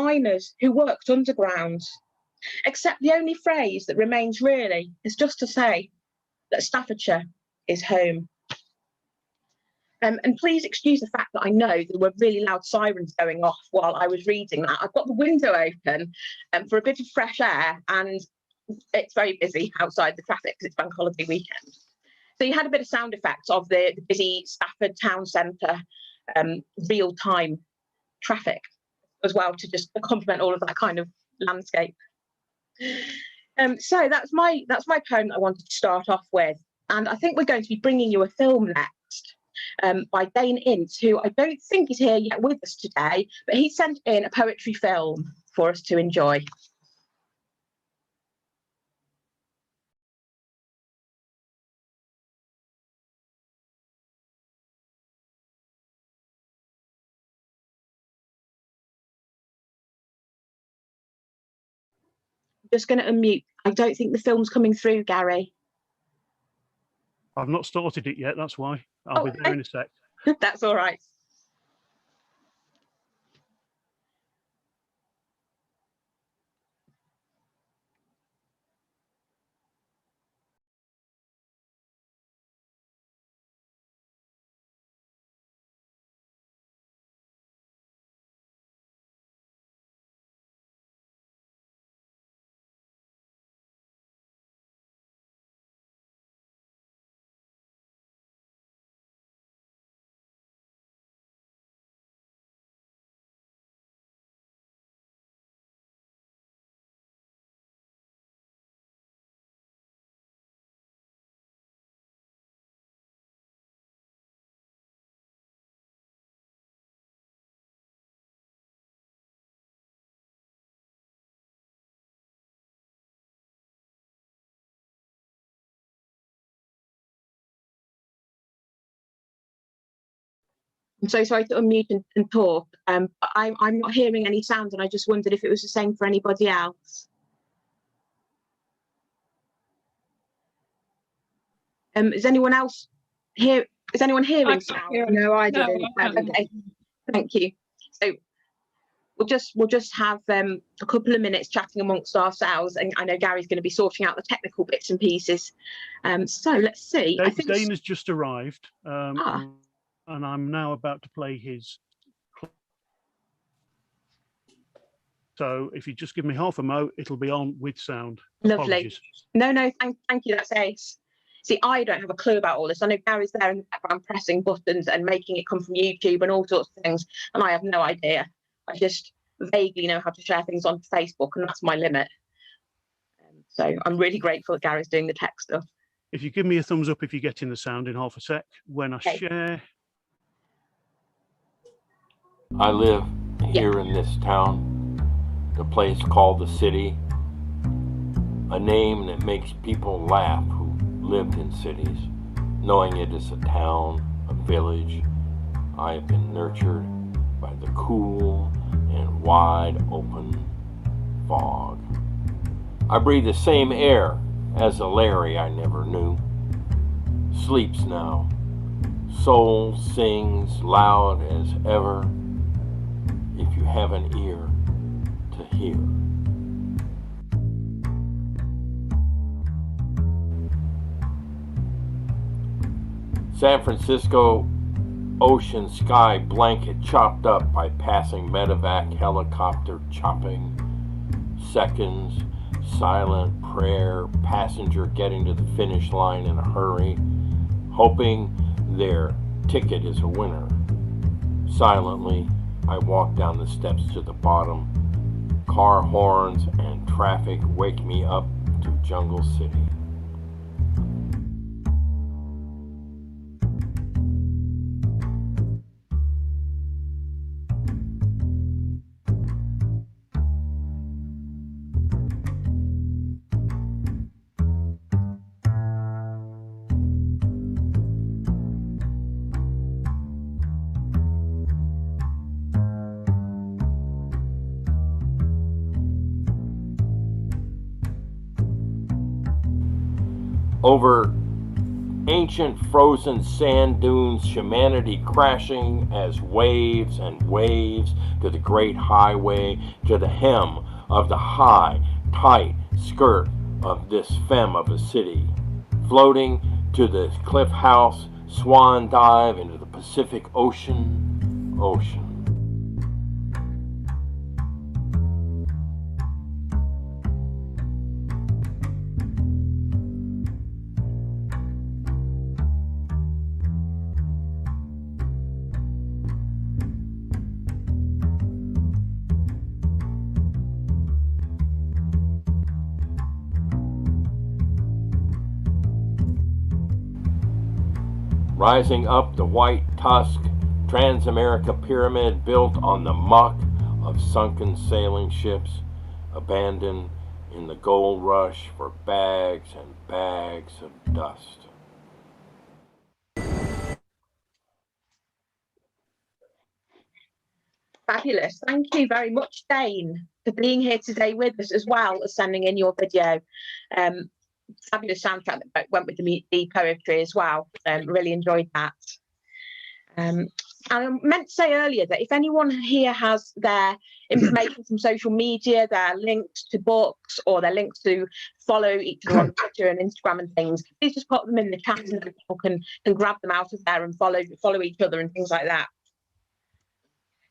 miners who worked underground. Except the only phrase that remains really is just to say that Staffordshire is home. And please excuse the fact that I know there were really loud sirens going off while I was reading that. I've got the window open for a bit of fresh air, and it's very busy outside the traffic because it's bank holiday weekend. So you had a bit of sound effects of the busy Stafford town centre real-time traffic as well, to just complement all of that kind of landscape. So that's my poem that I wanted to start off with, and I think we're going to be bringing you a film next by Dane Ince, who I don't think is here yet with us today, but he sent in a poetry film for us to enjoy. Just going to unmute. I don't think the film's coming through, Gary. I've not started it yet, that's why. I'll be there in a sec. That's all right. I'm so sorry to unmute and talk. I'm not hearing any sound, and I just wondered if it was the same for anybody else. Is anyone else here? Is anyone hearing sound? No, I didn't. Okay, thank you. So we'll just have a couple of minutes chatting amongst ourselves, and I know Gary's going to be sorting out the technical bits and pieces. So let's see. Dane has just arrived. And I'm now about to play his. So if you just give me half a mo, it'll be on with sound. Lovely. Apologies. No, thank you. That's ace. See, I don't have a clue about all this. I know Gary's there in the background pressing buttons and making it come from YouTube and all sorts of things, and I have no idea. I just vaguely know how to share things on Facebook, and that's my limit. So I'm really grateful that Gary's doing the tech stuff. If you give me a thumbs up if you're getting the sound in half a sec when I share. I live here in this town, the place called the city, a name that makes people laugh who lived in cities, knowing it is a town, a village. I have been nurtured by the cool and wide open fog. I breathe the same air as a Larry I never knew. Sleeps now, soul sings loud as ever. If you have an ear to hear. San Francisco ocean sky blanket chopped up by passing medevac helicopter chopping. Seconds, silent prayer, passenger getting to the finish line in a hurry, hoping their ticket is a winner. Silently, I walk down the steps to the bottom. Car horns and traffic wake me up to Jungle City. Over ancient frozen sand dunes, humanity crashing as waves and waves to the great highway, to the hem of the high, tight skirt of this femme of a city, floating to the cliff house, swan dive into the Pacific Ocean, ocean. Rising up the white tusk, Trans-America Pyramid built on the muck of sunken sailing ships, abandoned in the gold rush for bags and bags of dust. Fabulous. Thank you very much, Dane, for being here today with us, as well as sending in your video. Fabulous soundtrack that went with the poetry as well. Really enjoyed that. And I meant to say earlier that if anyone here has their information from social media, their links to books, or their links to follow each other on Twitter and Instagram and things, please just put them in the chat and people can grab them out of there and follow each other and things like that.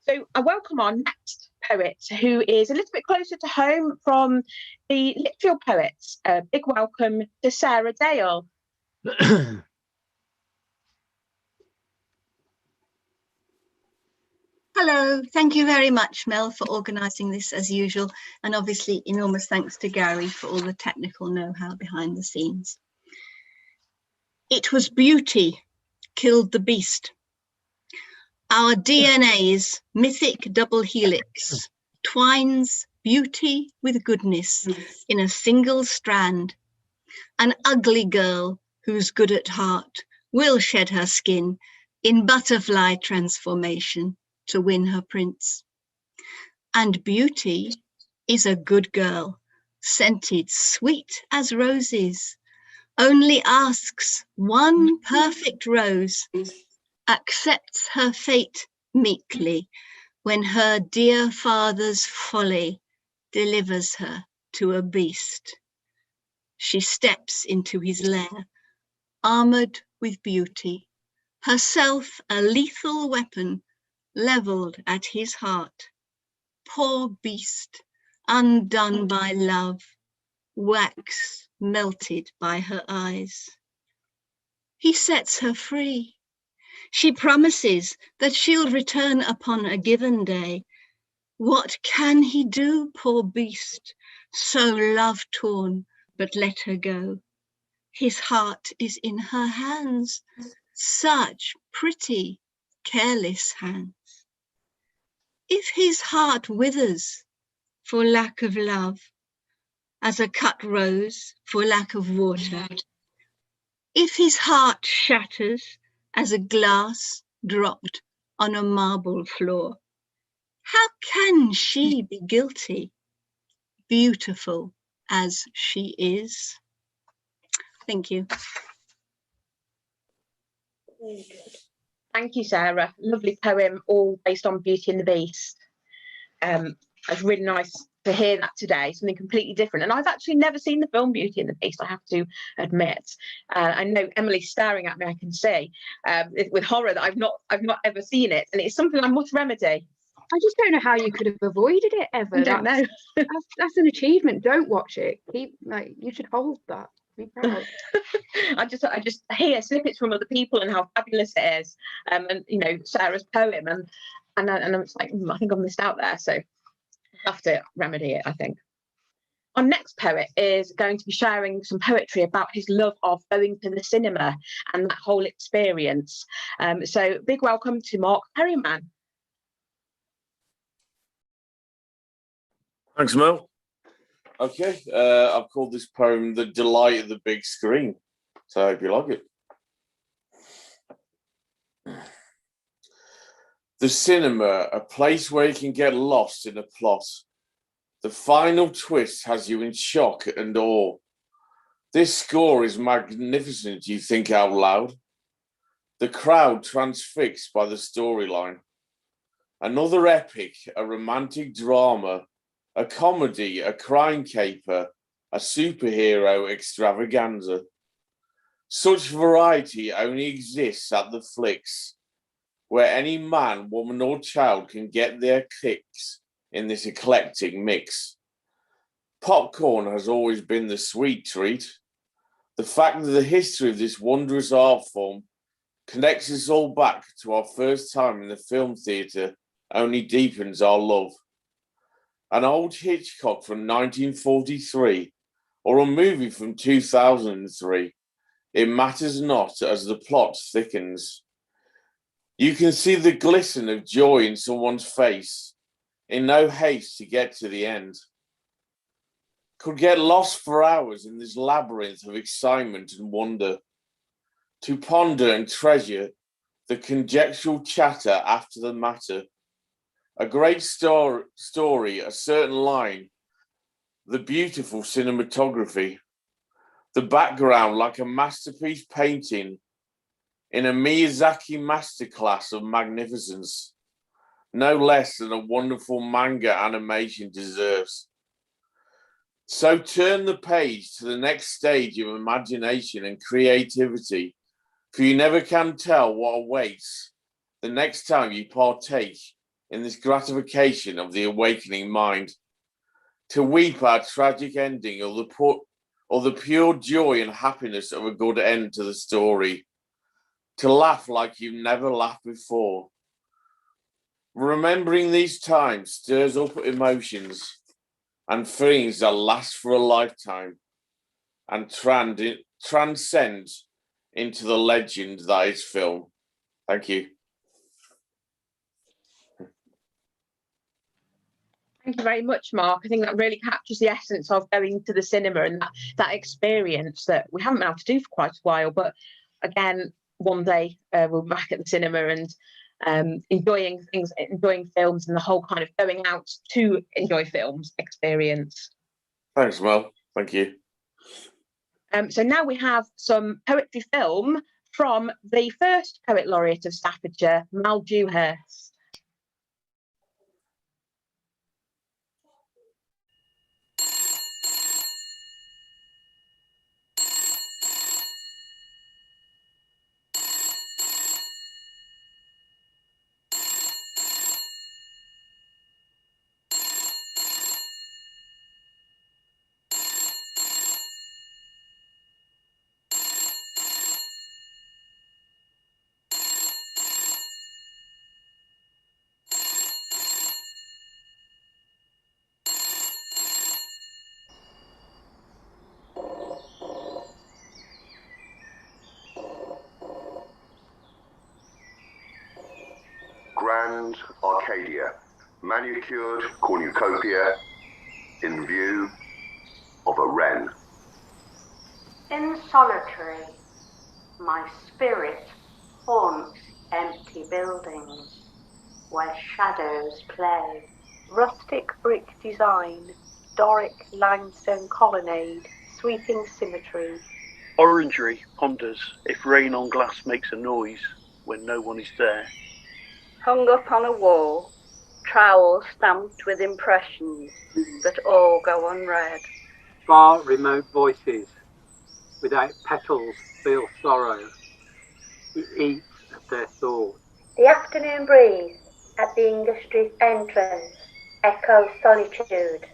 So I welcome our next poet, who is a little bit closer to home from the Lichfield Poets. A big welcome to Sarah Dale. Hello, thank you very much, Mel, for organising this as usual, and obviously enormous thanks to Gary for all the technical know-how behind the scenes. It was beauty killed the beast. Our DNA's mythic double helix twines beauty with goodness in a single strand. An ugly girl who's good at heart will shed her skin in butterfly transformation to win her prince. And beauty is a good girl, scented sweet as roses, only asks one perfect rose, accepts her fate meekly when her dear father's folly delivers her to a beast. She steps into his lair, armoured with beauty, herself a lethal weapon levelled at his heart. Poor beast, undone by love, wax melted by her eyes. He sets her free. She promises that she'll return upon a given day. What can he do, poor beast, so love-torn, but let her go? His heart is in her hands, such pretty, careless hands. If his heart withers for lack of love, as a cut rose for lack of water, if his heart shatters as a glass dropped on a marble floor, how can she be guilty, beautiful as she is? Thank you. Thank you, Sarah. Lovely poem, all based on Beauty and the Beast. It's really nice to hear that today, something completely different. And I've actually never seen the film Beauty and the Beast, I have to admit. I know Emily's staring at me, I can see, with horror that I've not ever seen it. And it's something I must remedy. I just don't know how you could have avoided it ever. I don't know. That's an achievement. Don't watch it. You should hold that. Be proud. I just hear snippets from other people and how fabulous it is, and you know, Sarah's poem, and I'm just like, I think I've missed out there, so I'll have to remedy it, I think. Our next poet is going to be sharing some poetry about his love of going to the cinema and that whole experience. So big welcome to Mark Perryman. Thanks, Mel. Okay, I've called this poem The Delight of the Big Screen, so I hope you like it. The cinema, a place where you can get lost in a plot. The final twist has you in shock and awe. This score is magnificent, you think out loud. The crowd transfixed by the storyline. Another epic, a romantic drama, a comedy, a crime caper, a superhero extravaganza. Such variety only exists at the flicks, where any man, woman or child can get their kicks in this eclectic mix. Popcorn has always been the sweet treat. The fact that the history of this wondrous art form connects us all back to our first time in the film theatre only deepens our love. An old Hitchcock from 1943 or a movie from 2003, it matters not as the plot thickens. You can see the glisten of joy in someone's face, in no haste to get to the end. Could get lost for hours in this labyrinth of excitement and wonder, to ponder and treasure the conjectural chatter after the matter. A great story, a certain line, the beautiful cinematography, the background like a masterpiece painting in a Miyazaki masterclass of magnificence, no less than a wonderful manga animation deserves. So turn the page to the next stage of imagination and creativity, for you never can tell what awaits the next time you partake in this gratification of the awakening mind. To weep our tragic ending or the pure joy and happiness of a good end to the story. To laugh like you've never laughed before. Remembering these times stirs up emotions and feelings that last for a lifetime and transcend into the legend that is film. Thank you. Thank you very much, Mark. I think that really captures the essence of going to the cinema and that experience that we haven't been able to do for quite a while. But again, one day we'll be back at the cinema and enjoying films and the whole kind of going out to enjoy films experience. Thanks, Mel. Thank you. So now we have some poetry film from the first Poet Laureate of Staffordshire, Mal Dewhurst. Grand Arcadia, manicured cornucopia in view of a wren. In solitary, my spirit haunts empty buildings where shadows play. Rustic brick design, Doric limestone colonnade, sweeping symmetry. Orangery ponders if rain on glass makes a noise when no one is there. Hung up on a wall, trowel stamped with impressions that all go unread. Far remote voices, without petals, feel sorrow. It eats at their thoughts. The afternoon breeze at the industry's entrance echoes solitude.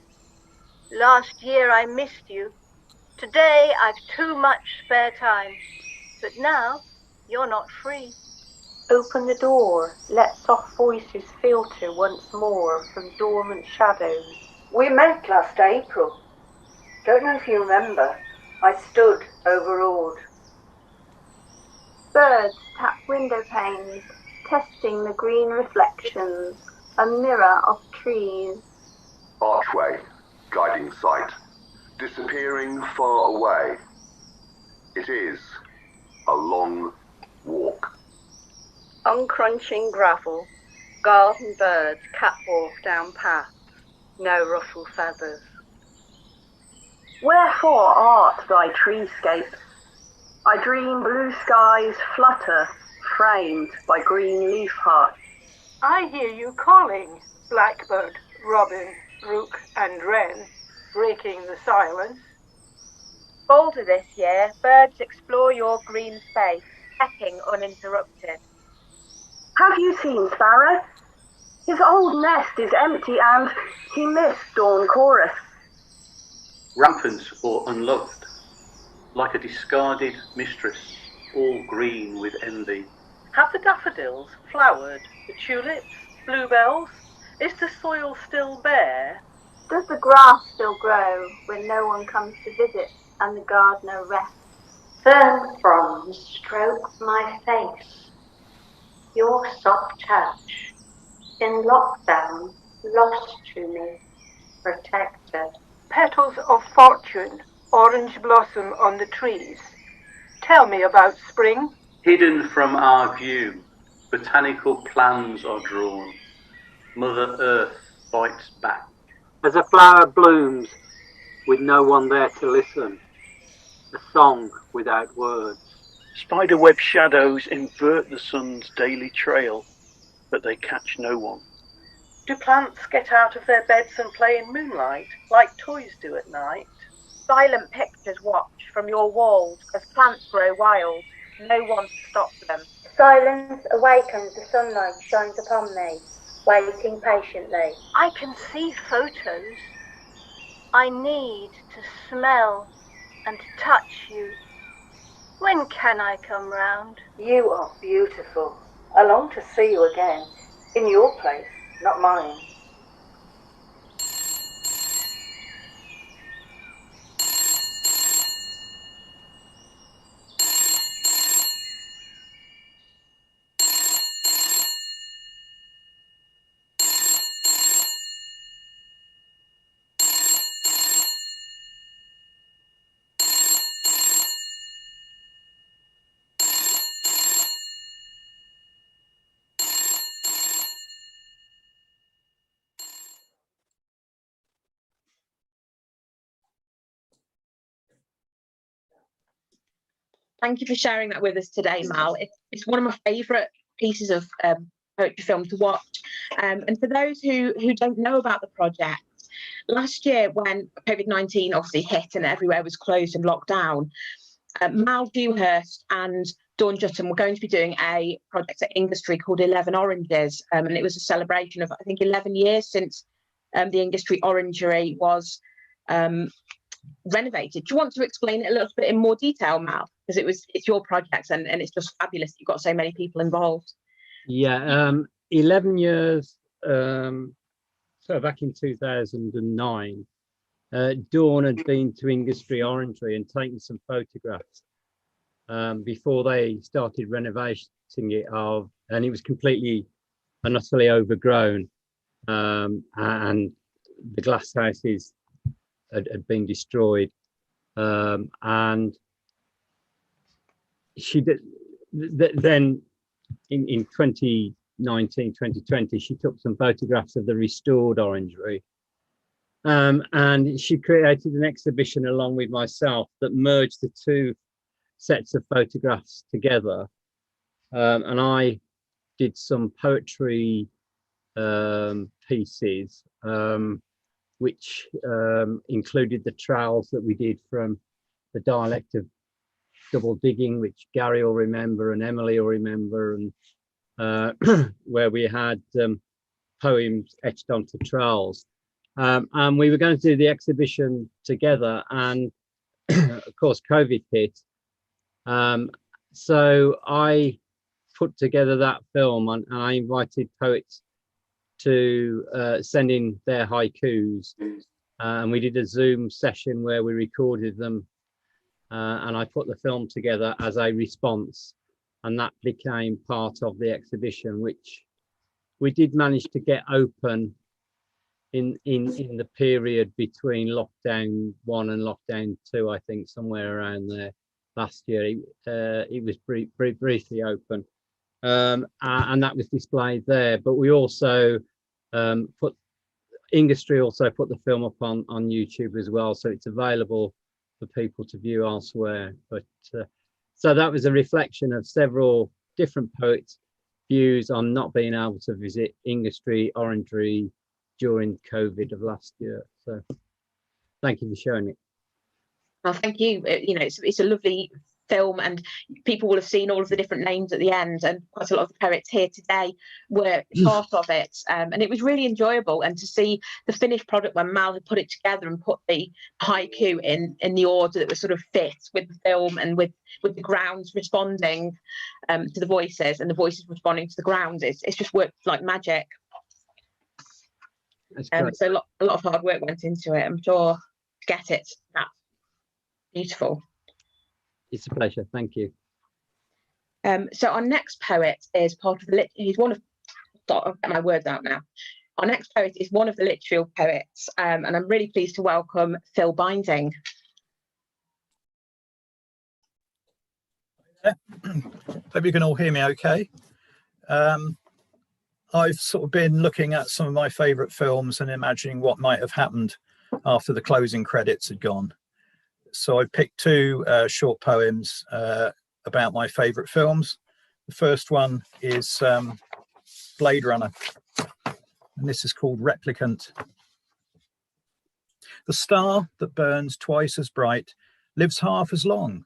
Last year I missed you. Today I've too much spare time. But now you're not free. Open the door, let soft voices filter once more from dormant shadows. We met last April. Don't know if you remember. I stood overawed. Birds tap window panes, testing the green reflections, a mirror of trees. Archway, guiding sight, disappearing far away. It is a long walk. Uncrunching gravel, garden birds catwalk down paths, no ruffled feathers. Wherefore art thy treescape? I dream blue skies flutter, framed by green leaf hearts. I hear you calling, blackbird, robin, rook and wren, breaking the silence. Bolder this year, birds explore your green space, pecking uninterrupted. Have you seen Sparrow? His old nest is empty and he missed dawn chorus. Rampant or unloved, like a discarded mistress, all green with envy. Have the daffodils flowered, the tulips, bluebells? Is the soil still bare? Does the grass still grow when no one comes to visit and the gardener rests? Fern fronds stroke my face. Your soft touch, in lockdown, lost to me, protected. Petals of fortune, orange blossom on the trees. Tell me about spring. Hidden from our view, botanical plans are drawn. Mother Earth bites back. As a flower blooms with no one there to listen, a song without words. Spiderweb shadows invert the sun's daily trail, but they catch no one. Do plants get out of their beds and play in moonlight, like toys do at night? Silent pictures watch from your walls as plants grow wild. No one to stop them. Silence awakens, the sunlight shines upon me, waiting patiently. I can see photos. I need to smell and touch you. When can I come round? You are beautiful. I long to see you again, in your place, not mine. Thank you for sharing that with us today, Mal. It's one of my favourite pieces of poetry film to watch. And for those who don't know about the project, last year when COVID-19 obviously hit and everywhere was closed and locked down, Mal Dewhurst and Dawn Jutton were going to be doing a project at Industry called 11 Oranges. And it was a celebration of, I think, 11 years since the Industry Orangery was renovated. Do you want to explain it a little bit in more detail, Mal? Because it's your project and it's just fabulous. You've got so many people involved. Yeah, 11 years. So back in 2009, Dawn had been to Industry Orangery and taken some photographs before they started renovating it, and it was completely and utterly overgrown, and the glass houses had been destroyed, and she did then in 2019 2020 she took some photographs of the restored orangery, and she created an exhibition along with myself that merged the two sets of photographs together, and I did some poetry pieces which included the trowels that we did from the dialect of double digging, which Gary will remember and Emily will remember, and where we had poems etched onto trowels. And we were going to do the exhibition together, and of course COVID hit. So I put together that film, and I invited poets to send in their haikus, and we did a Zoom session where we recorded them, and I put the film together as a response, and that became part of the exhibition, which we did manage to get open in the period between lockdown 1 and lockdown 2, I think somewhere around there last year. It was briefly open, and that was displayed there. But we also put Industry also put the film up on YouTube as well, so it's available for people to view elsewhere. But so that was a reflection of several different poets' views on not being able to visit Industry, Orangery during COVID of last year. So thank you for showing it. Well, thank you. You know, it's a lovely film, and people will have seen all of the different names at the end, and quite a lot of the poets here today were part of it, and it was really enjoyable. And to see the finished product when Mal had put it together and put the haiku in the order that was sort of fit with the film, and with the grounds responding to the voices and the voices responding to the grounds, it's just worked like magic. So a lot of hard work went into it, I'm sure, to get it that beautiful. It's a pleasure, thank you. So our next poet is part of the he's one of, I'll get my words out now. Our next poet is one of the Lichfield poets, and I'm really pleased to welcome Phil Binding. Hope you can all hear me okay. I've sort of been looking at some of my favourite films and imagining what might have happened after the closing credits had gone. So I picked two short poems about my favourite films. The first one is Blade Runner, and this is called Replicant. The star that burns twice as bright lives half as long,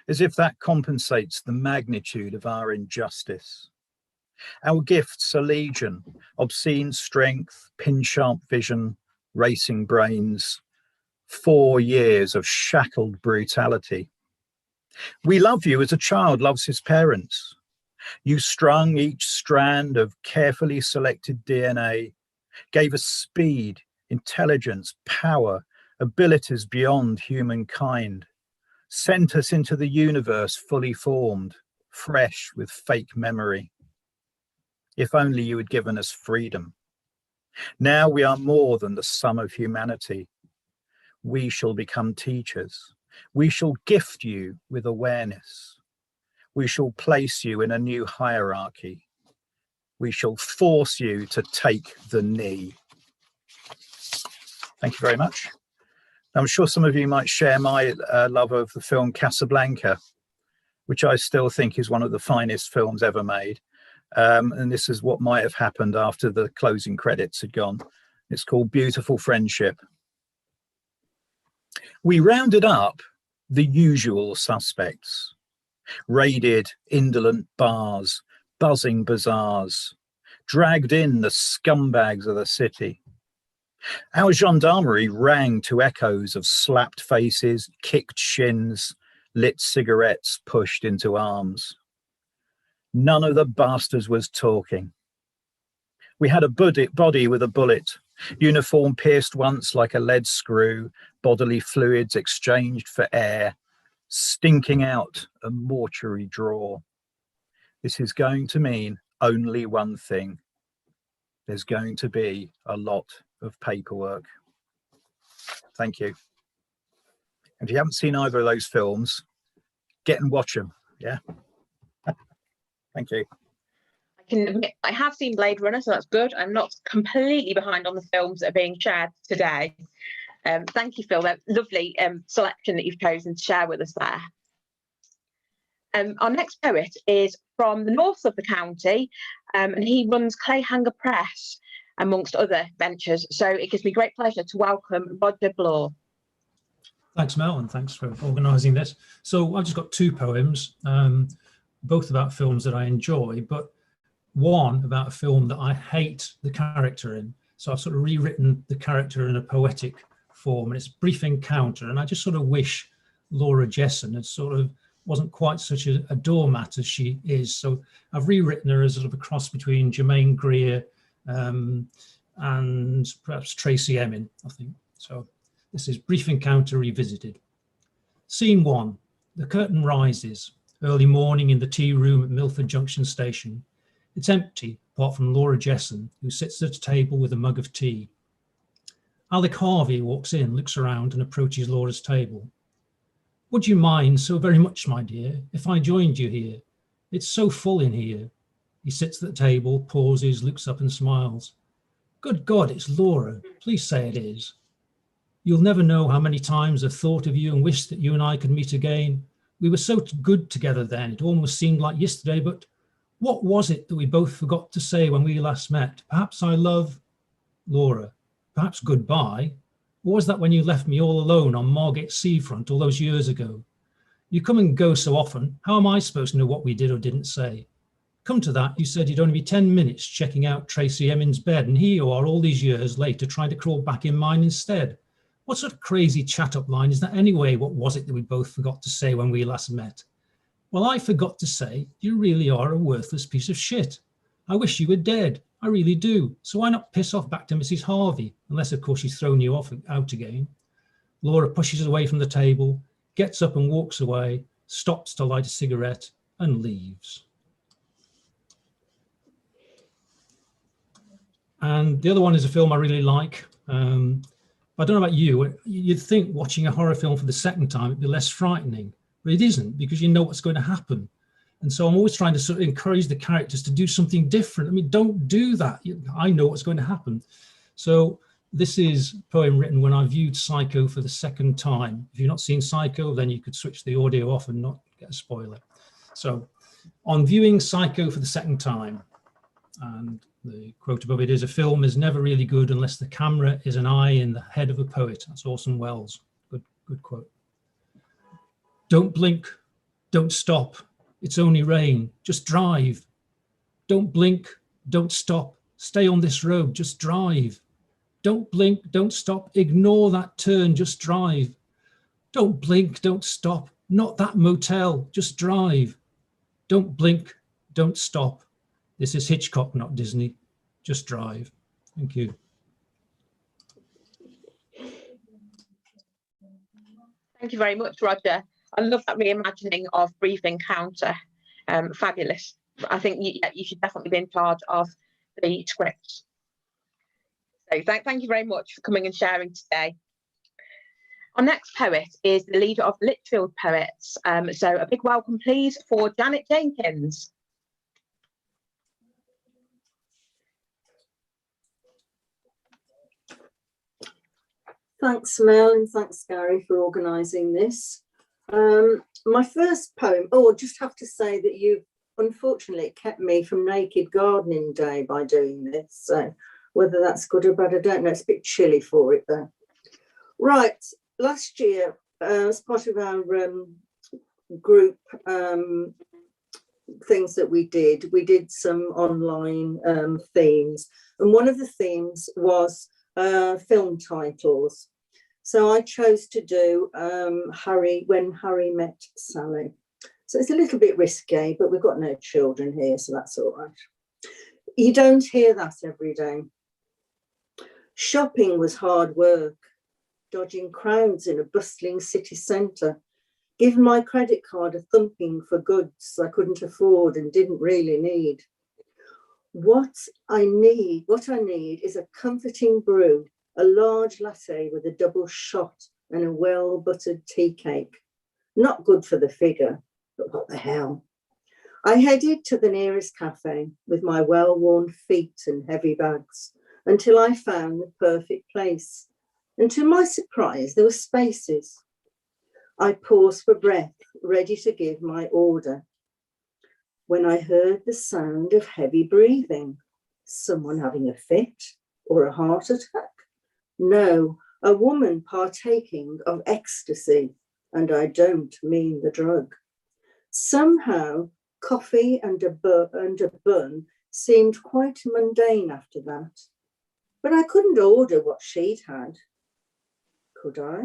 as if that compensates the magnitude of our injustice. Our gifts are legion: obscene strength, pin-sharp vision, racing brains, 4 years of shackled brutality. We love you as a child loves his parents. You strung each strand of carefully selected DNA, gave us speed, intelligence, power, abilities beyond humankind, sent us into the universe fully formed, fresh with fake memory. If only you had given us freedom. Now we are more than the sum of humanity. We shall become teachers. We shall gift you with awareness. We shall place you in a new hierarchy. We shall force you to take the knee. Thank you very much. I'm sure some of you might share my love of the film Casablanca, which I still think is one of the finest films ever made. And this is what might have happened after the closing credits had gone. It's called Beautiful Friendship. We rounded up the usual suspects, raided indolent bars, buzzing bazaars, dragged in the scumbags of the city. Our gendarmerie rang to echoes of slapped faces, kicked shins, lit cigarettes pushed into arms. None of the bastards was talking. We had a body with a bullet, uniform pierced once like a lead screw, bodily fluids exchanged for air, stinking out a mortuary drawer. This is going to mean only one thing. There's going to be a lot of paperwork. Thank you. If you haven't seen either of those films, get and watch them. Yeah. Thank you. I can admit I have seen Blade Runner, so that's good. I'm not completely behind on the films that are being shared today. Thank you, Phil. That lovely selection that you've chosen to share with us there. Our next poet is from the north of the county, and he runs Clayhanger Press, amongst other ventures. So it gives me great pleasure to welcome Roger Bloor. Thanks, Mel, and thanks for organising this. So I've just got two poems, both about films that I enjoy, but one about a film that I hate the character in. So I've sort of rewritten the character in a poetic form, and it's Brief Encounter. And I just sort of wish Laura Jesson had sort of wasn't quite such a doormat as she is. So I've rewritten her as sort of a cross between Germaine Greer and perhaps Tracy Emin, I think. So this is Brief Encounter Revisited. Scene 1, the curtain rises, early morning in the tea room at Milford Junction Station. It's empty, apart from Laura Jesson, who sits at a table with a mug of tea. Alec Harvey walks in, looks around and approaches Laura's table. Would you mind so very much, my dear, if I joined you here? It's so full in here. He sits at the table, pauses, looks up and smiles. Good God, it's Laura. Please say it is. You'll never know how many times I've thought of you and wished that you and I could meet again. We were so good together then, it almost seemed like yesterday, but what was it that we both forgot to say when we last met? Perhaps I love Laura, perhaps goodbye. Or was that when you left me all alone on Margate seafront all those years ago? You come and go so often, how am I supposed to know what we did or didn't say? Come to that, you said you'd only be 10 minutes checking out Tracy Emin's bed, and here you are all these years later trying to crawl back in mine instead. What sort of crazy chat-up line is that anyway? What was it that we both forgot to say when we last met? Well, I forgot to say, you really are a worthless piece of shit. I wish you were dead. I really do. So why not piss off back to Mrs. Harvey? Unless, of course, she's thrown you out again. Laura pushes away from the table, gets up and walks away, stops to light a cigarette and leaves. And the other one is a film I really like. I don't know about you. You'd think watching a horror film for the second time it'd be less frightening, but it isn't, because you know what's going to happen. And so I'm always trying to sort of encourage the characters to do something different. I mean, don't do that. I know what's going to happen. So this is a poem written when I viewed Psycho for the second time. If you've not seen Psycho, then you could switch the audio off and not get a spoiler. So on viewing Psycho for the second time, and the quote above it is, a film is never really good unless the camera is an eye in the head of a poet. That's Orson Welles. Good quote. Don't blink, don't stop. It's only rain, just drive. Don't blink, don't stop. Stay on this road, just drive. Don't blink, don't stop. Ignore that turn, just drive. Don't blink, don't stop. Not that motel, just drive. Don't blink, don't stop. This is Hitchcock, not Disney. Just drive. Thank you. Thank you very much, Roger. I love that reimagining of Brief Encounter. Fabulous. I think you should definitely be in charge of the script. So thank you very much for coming and sharing today. Our next poet is the leader of Litchfield Poets. So a big welcome, please, for Janet Jenkins. Thanks, Mel, and thanks, Gary, for organising this. My first poem, I just have to say that you've unfortunately kept me from Naked Gardening Day by doing this. So whether that's good or bad, I don't know. It's a bit chilly for it, though. Right, last year, as part of our group things that we did some online themes. And one of the themes was film titles. So I chose to do When Harry Met Sally. So it's a little bit risque, but we've got no children here, so that's all right. You don't hear that every day. Shopping was hard work, dodging crowds in a bustling city centre, giving my credit card a thumping for goods I couldn't afford and didn't really need. What I need is a comforting brew, a large latte with a double shot and a well-buttered tea cake. Not good for the figure, but what the hell. I headed to the nearest cafe with my well-worn feet and heavy bags until I found the perfect place. And to my surprise, there were spaces. I paused for breath, ready to give my order, when I heard the sound of heavy breathing. Someone having a fit or a heart attack? No, a woman partaking of ecstasy, and I don't mean the drug. Somehow, coffee and a bun seemed quite mundane after that. But I couldn't order what she'd had. Could I?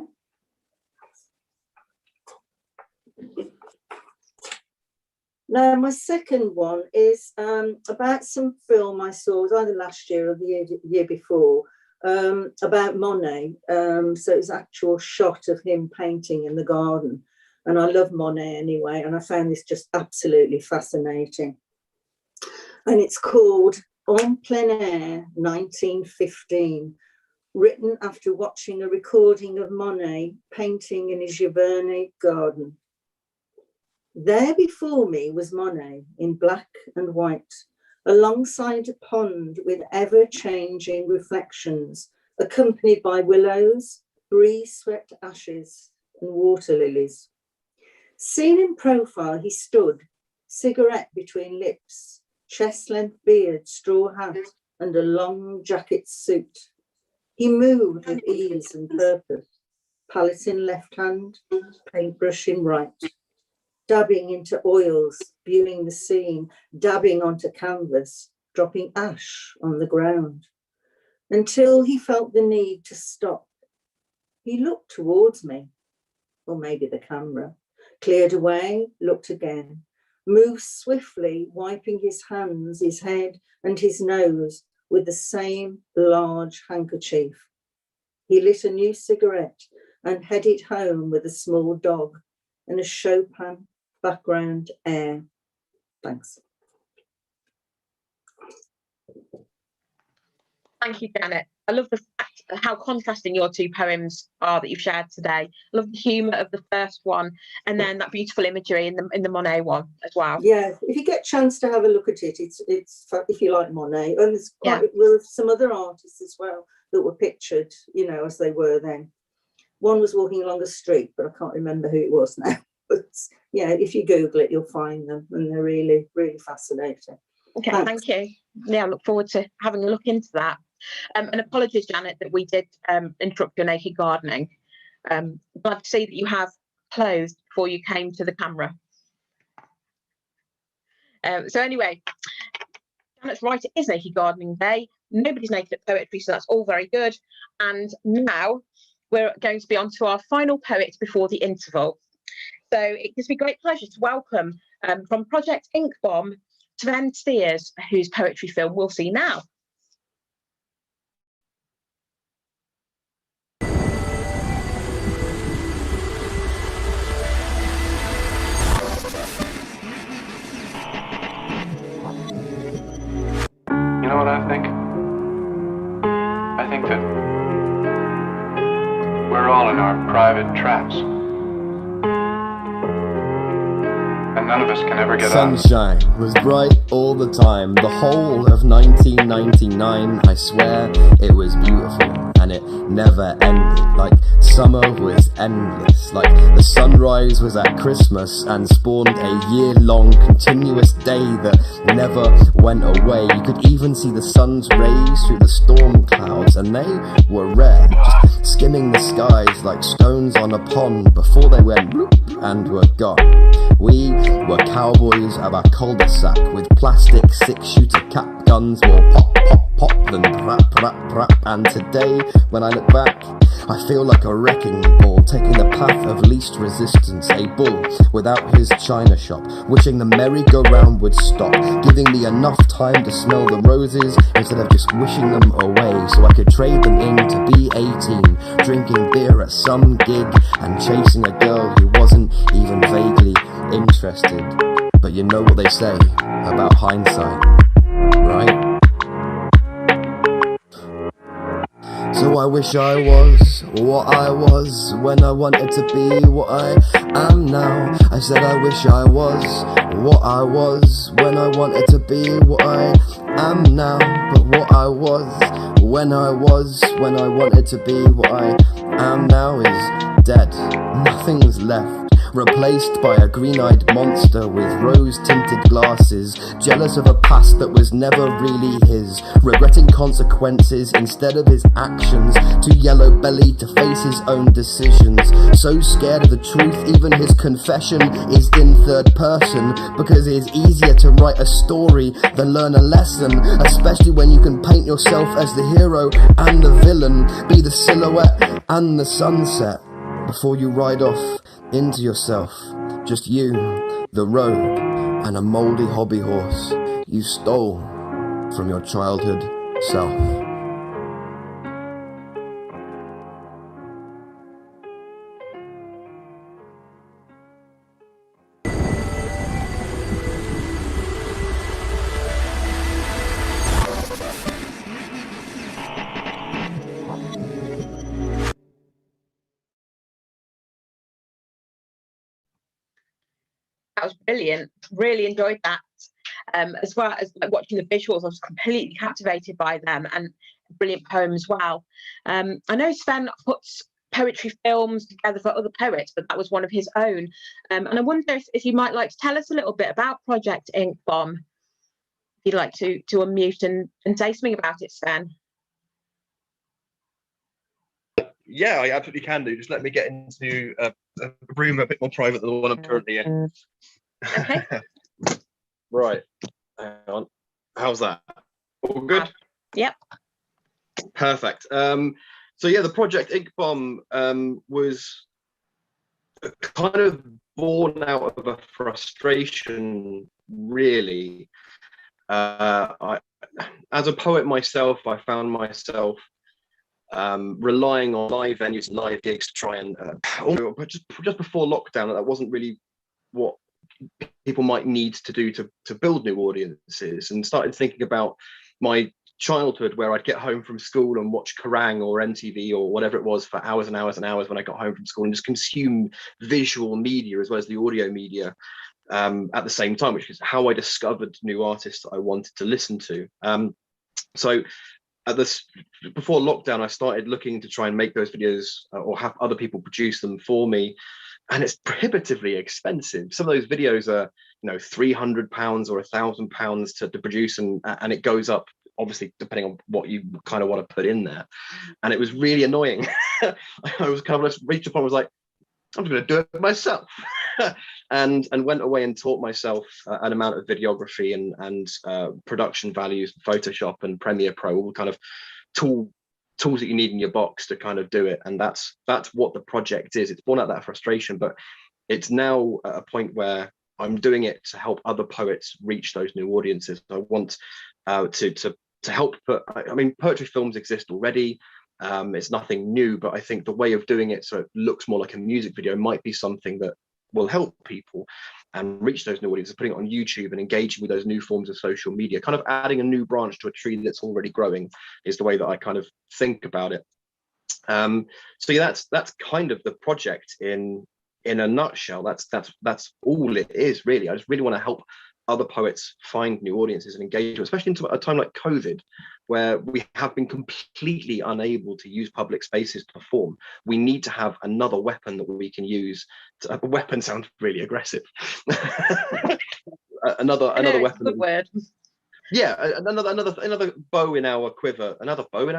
Now, my second one is about some film I saw, it was either last year or the year before, about Monet. So it's an actual shot of him painting in the garden. And I love Monet anyway, and I found this just absolutely fascinating. And it's called En Plein Air, 1915, written after watching a recording of Monet painting in his Giverny garden. There before me was Monet in black and white, alongside a pond with ever-changing reflections, accompanied by willows, breeze-swept ashes, and water lilies. Seen in profile, he stood, cigarette between lips, chest-length beard, straw hat, and a long jacket suit. He moved with ease and purpose, palette in left hand, paintbrush in right, dabbing into oils, viewing the scene, dabbing onto canvas, dropping ash on the ground, until he felt the need to stop. He looked towards me, or maybe the camera, cleared away, looked again, moved swiftly, wiping his hands, his head, and his nose with the same large handkerchief. He lit a new cigarette and headed home with a small dog and a Chopin background air. Thanks. Thank you, Janet. I love the fact how contrasting your two poems are that you've shared today. I love the humour of the first one, and then that beautiful imagery in the Monet one as well. Yeah, if you get a chance to have a look at it, it's if you like Monet, and there's there were some other artists as well that were pictured, you know, as they were then. One was walking along a street, but I can't remember who it was now. But yeah, if you Google it, you'll find them, and they're really, really fascinating. Okay, Thanks. thank you. Yeah, I look forward to having a look into that. And apologies, Janet, that we did interrupt your naked gardening. Glad to see that you have closed before you came to the camera. So anyway, Janet's right, it is Naked Gardening Day. Nobody's naked at poetry, so that's all very good. And now we're going to be on to our final poet before the interval. So it gives me great pleasure to welcome from Project Ink Bomb, Sven Steers, whose poetry film we'll see now. You know what I think? I think that we're all in our private traps. And none of us can ever get out. Sunshine was bright all the time, the whole of 1999, I swear it was beautiful. And it never ended, like summer was endless, like the sunrise was at Christmas and spawned a year-long continuous day that never went away. You could even see the sun's rays through the storm clouds, and they were rare, just skimming the skies like stones on a pond before they went bloop and were gone. We were cowboys of a cul-de-sac with plastic six-shooter cap guns, more pop, pop, pop than rap, rap, rap. And today, when I look back, I feel like a wrecking ball, taking the path of least resistance, a bull without his china shop, wishing the merry-go-round would stop, giving me enough time to smell the roses instead of just wishing them away, so I could trade them in to be 18, drinking beer at some gig and chasing a girl who wasn't even vaguely interested. But you know what they say about hindsight, right? So I wish I was what I was when I wanted to be what I am now. I said I wish I was what I was when I wanted to be what I am now. But what I was when I wanted to be what I am now is dead. Nothing's left. Replaced by a green-eyed monster with rose-tinted glasses, jealous of a past that was never really his, regretting consequences instead of his actions, too yellow-bellied to face his own decisions, so scared of the truth even his confession is in third person, because it is easier to write a story than learn a lesson, especially when you can paint yourself as the hero and the villain, be the silhouette and the sunset, before you ride off into yourself, just you, the road, and a mouldy hobby horse you stole from your childhood self. That was brilliant. Really enjoyed that. as well as like, watching the visuals. I was completely captivated by them, and brilliant poem as well. I know Sven puts poetry films together for other poets, but that was one of his own. And I wonder if you might like to tell us a little bit about Project Ink Bomb. If you'd like to unmute and say something about it, Sven. Yeah, I absolutely can do. Just let me get into a room a bit more private than the one I'm currently in. Okay. Right. Hang on. How's that? All good? Yep. Perfect. So yeah, the Project Ink Bomb was kind of born out of a frustration, really. As a poet myself, I found myself relying on live venues and live gigs to try and just before lockdown, that wasn't really what people might need to do to build new audiences, and started thinking about my childhood, where I'd get home from school and watch Kerrang or MTV or whatever it was for hours and hours and hours when I got home from school, and just consume visual media as well as the audio media at the same time, which is how I discovered new artists that I wanted to listen to. So at this, before lockdown, I started looking to try and make those videos or have other people produce them for me, and it's prohibitively expensive. Some of those videos are, you know, £300 or £1,000 to produce, and it goes up obviously depending on what you kind of want to put in there. And it was really annoying. I was kind of just reached a point, I was like, I'm just going to do it myself. and went away and taught myself an amount of videography and production values, Photoshop and Premiere Pro, all kind of tools that you need in your box to kind of do it. And that's what the project is. It's born out of that frustration, but it's now at a point where I'm doing it to help other poets reach those new audiences. I want to help put, I mean, poetry films exist already. It's nothing new, but I think the way of doing it so it looks more like a music video might be something that will help people and reach those new audiences, putting it on YouTube and engaging with those new forms of social media, kind of adding a new branch to a tree that's already growing, is the way that I kind of think about it. So yeah, that's kind of the project in a nutshell. That's all it is, really. I just really want to help other poets find new audiences and engage them, especially into a time like COVID, where we have been completely unable to use public spaces to perform. We need to have another weapon that we can use. A weapon sounds really aggressive. another weapon. Good word. Yeah, another bow in our quiver, another arrow in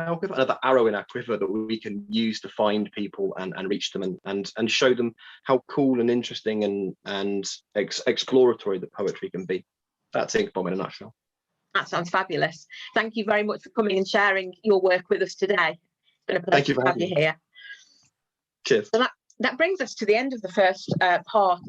our quiver that we can use to find people and reach them and show them how cool and interesting and exploratory the poetry can be. That's Ink Bomb in a nutshell. That sounds fabulous. Thank you very much for coming and sharing your work with us today. It's been a pleasure to have you here. Cheers. So that brings us to the end of the first half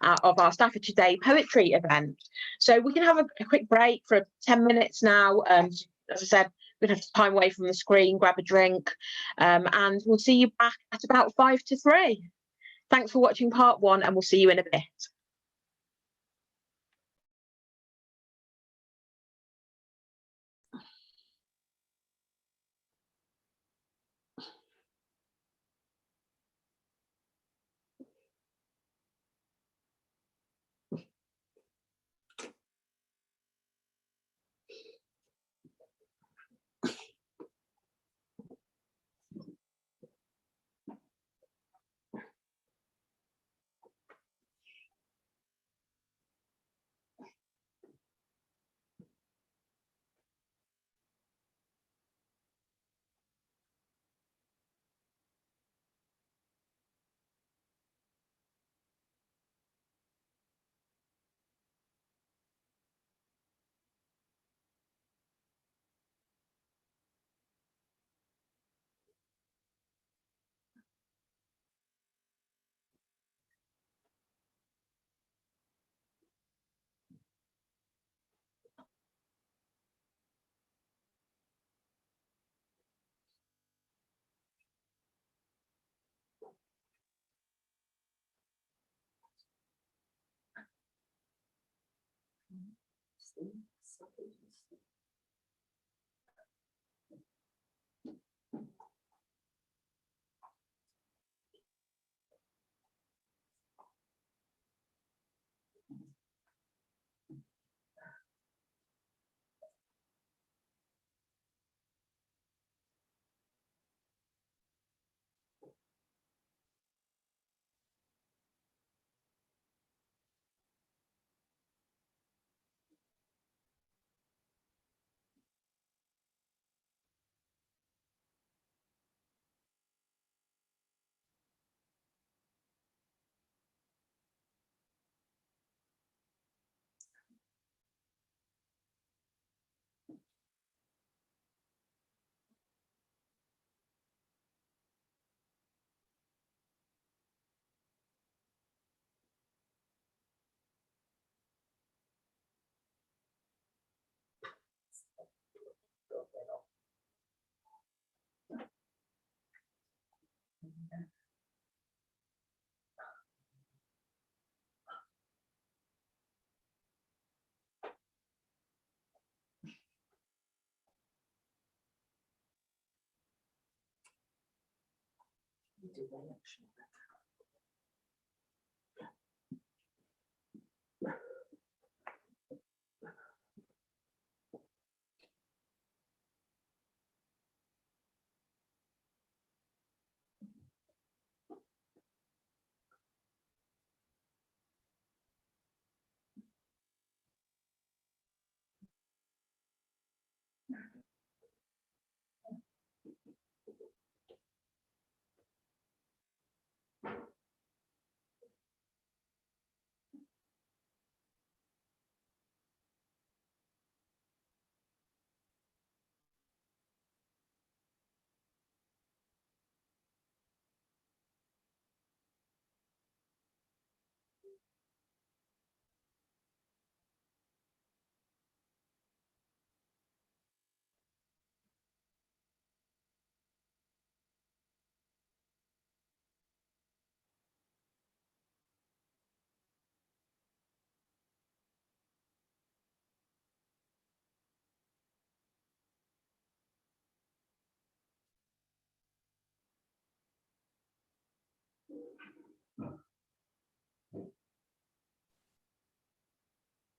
of our Staffordshire Day poetry event. So we can have a quick break for 10 minutes now. As I said, we're going to have time away from the screen, grab a drink, and we'll see you back at about 2 to 3. Thanks for watching part 1, and we'll see you in a bit.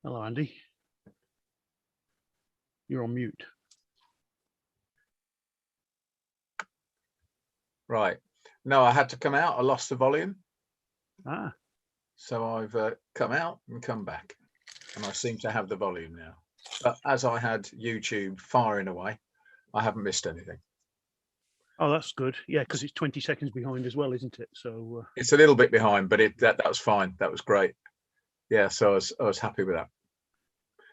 Hello, Andy. You're on mute. Right. No, I had to come out. I lost the volume. Ah. So I've come out and come back. And I seem to have the volume now. But as I had YouTube firing away, I haven't missed anything. Oh, that's good. Yeah, because it's 20 seconds behind as well, isn't it? So it's a little bit behind, but that was fine. That was great. Yeah, so I was happy with that.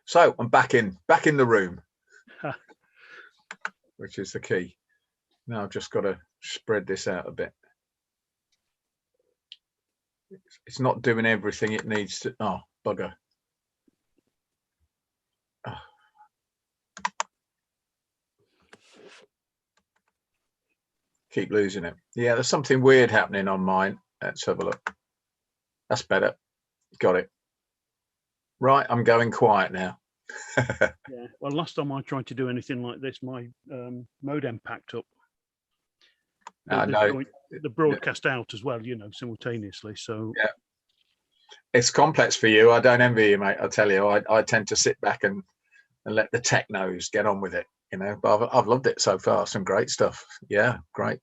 So I'm back in the room, which is the key. Now I've just got to spread this out a bit. It's not doing everything it needs to. Oh, bugger. Oh. Keep losing it. Yeah, there's something weird happening on mine. Let's have a look. That's better. Got it. Right, I'm going quiet now. Yeah. Well, last time I tried to do anything like this, my modem packed up. The broadcast out as well, you know, simultaneously. So yeah, it's complex for you. I don't envy you, mate. I tell you, I tend to sit back and let the technos get on with it, you know. But I've loved it so far. Some great stuff. Yeah, great.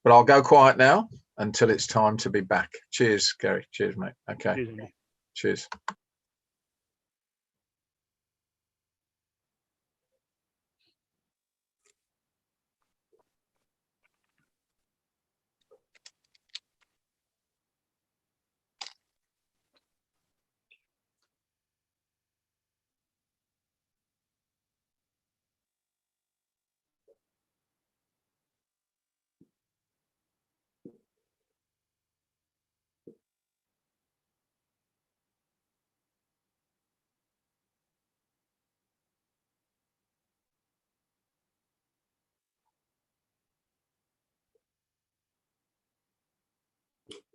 But I'll go quiet now until it's time to be back. Cheers, Gary. Cheers, mate. Okay. Cheers.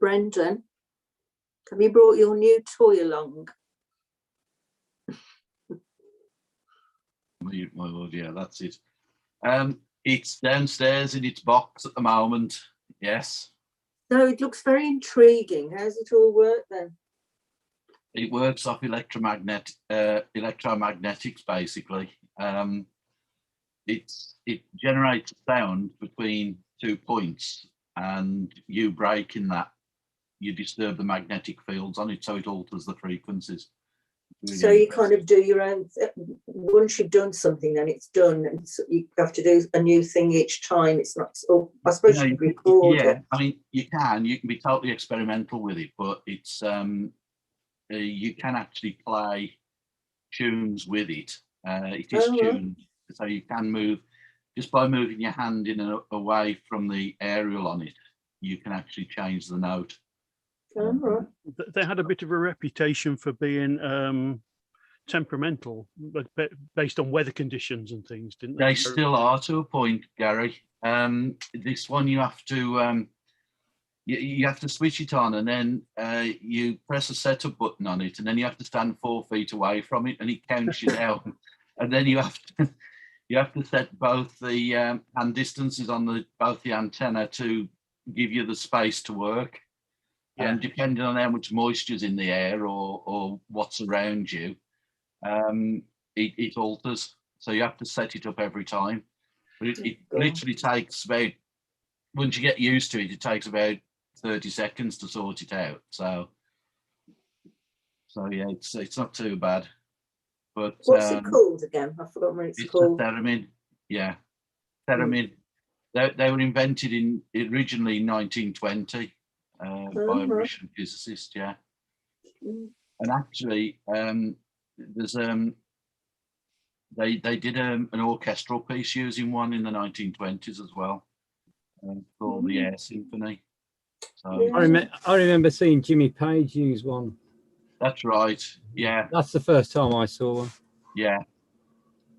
Brendan, have you brought your new toy along? My lord, yeah, that's it. It's downstairs in its box at the moment. Yes. No, it looks very intriguing. How does it all work then? It works off electromagnetics, basically. It generates sound between 2 points, and you breaking that, you disturb the magnetic fields on it, so it alters the frequencies. Really so you kind of do your own. Once you've done something, then it's done, and so you have to do a new thing each time. It's not. Oh, I suppose you could record it. Yeah, I mean, you can be totally experimental with it, but it's you can actually play tunes with it. It is tuned, so you can move just by moving your hand in away from the aerial on it. You can actually change the note. Right. They had a bit of a reputation for being temperamental, but based on weather conditions and things, didn't they? They still are to a point, Gary. This one you have to you have to switch it on, and then you press a setup button on it, and then you have to stand 4 feet away from it, and it counts you down. And then you have to set both the hand distances on both the antenna to give you the space to work. Yeah. And depending on how much moisture's in the air or what's around you, it alters. So you have to set it up every time. But it literally takes about, once you get used to it, it takes about 30 seconds to sort it out. So yeah, it's not too bad. But what's it called again? I forgot what it's called. Theremin. Yeah, Theremin. They were invented originally in 1920 by a Russian physicist. Yeah, and actually, there's they did an orchestral piece using one in the 1920s as well, called the Air Symphony. So I remember seeing Jimmy Page use one. That's right. Yeah. That's the first time I saw one. Yeah.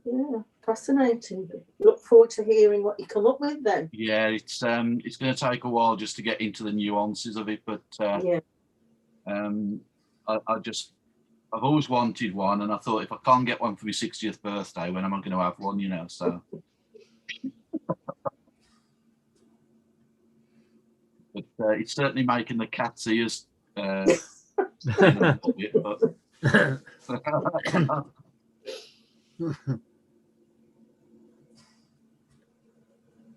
Yeah, fascinating. Look forward to hearing what you come up with then. Yeah, it's going to take a while just to get into the nuances of it, but yeah. I've always wanted one, and I thought if I can't get one for my 60th birthday, when am I going to have one? You know, so. But it's certainly making the cat's ears.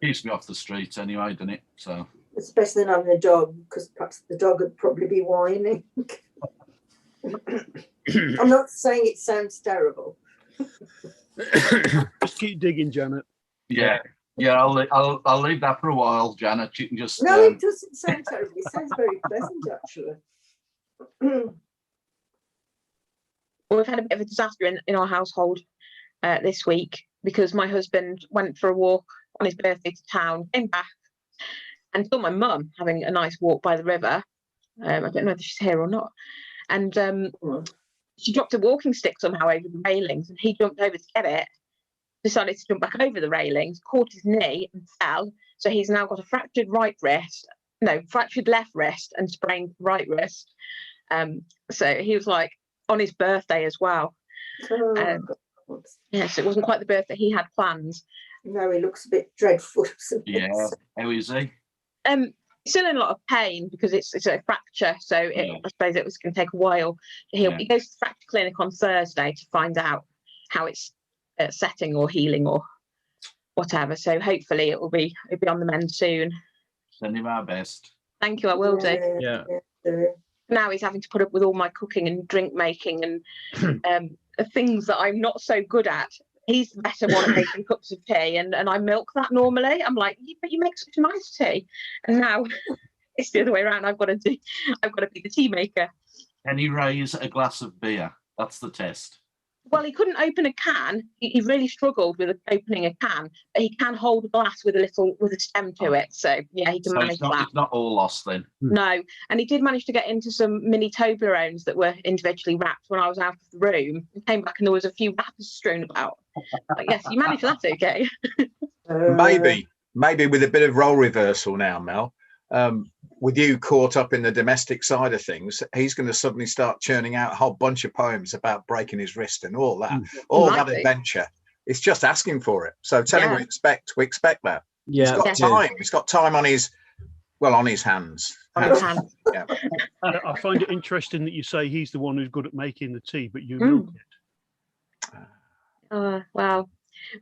Keeps me off the streets anyway, doesn't it? So it's better than having a dog, because perhaps the dog would probably be whining. I'm not saying it sounds terrible. Just keep digging, Janet. Yeah. I'll leave that for a while, Janet. You can just. No, it doesn't sound terrible. It sounds very pleasant, actually. Well, we've had a bit of a disaster in our household this week, because my husband went for a walk on his birthday to town, came back, and saw my mum having a nice walk by the river. I don't know if she's here or not. And she dropped a walking stick somehow over the railings, and he jumped over to get it, decided to jump back over the railings, caught his knee and fell. So he's now got a fractured fractured left wrist and sprained right wrist. So he was like on his birthday as well. Yes, it wasn't quite the birthday he had plans. No, he looks a bit dreadful. Yeah, how is he? Still in a lot of pain because it's a fracture, so I suppose it was going to take a while to heal. He goes to the fracture clinic on Thursday to find out how it's setting or healing or whatever. So hopefully it will be on the mend soon. Send him our best. Thank you, I will do. Yeah. Now he's having to put up with all my cooking and drink making and things that I'm not so good at. He's the better one at making cups of tea, and I milk that normally. I'm like, but you make such nice tea, and now it's the other way around. I've got to be the tea maker. Can he raise a glass of beer? That's the test. Well, he couldn't open a can. He really struggled with opening a can, but he can hold a glass with a stem to it. So yeah, he can manage that. It's not all lost then. No, and he did manage to get into some mini Toblerones that were individually wrapped when I was out of the room. He came back and there was a few wrappers strewn about. But yes, you managed that okay. Maybe with a bit of role reversal now, Mel. With you caught up in the domestic side of things, he's going to suddenly start churning out a whole bunch of poems about breaking his wrist and all that, that adventure. It's just asking for it. So tell him we expect that. Yeah, he's got time. He's got time on his hands. Yeah. I find it interesting that you say he's the one who's good at making the tea, but you milk it. Well,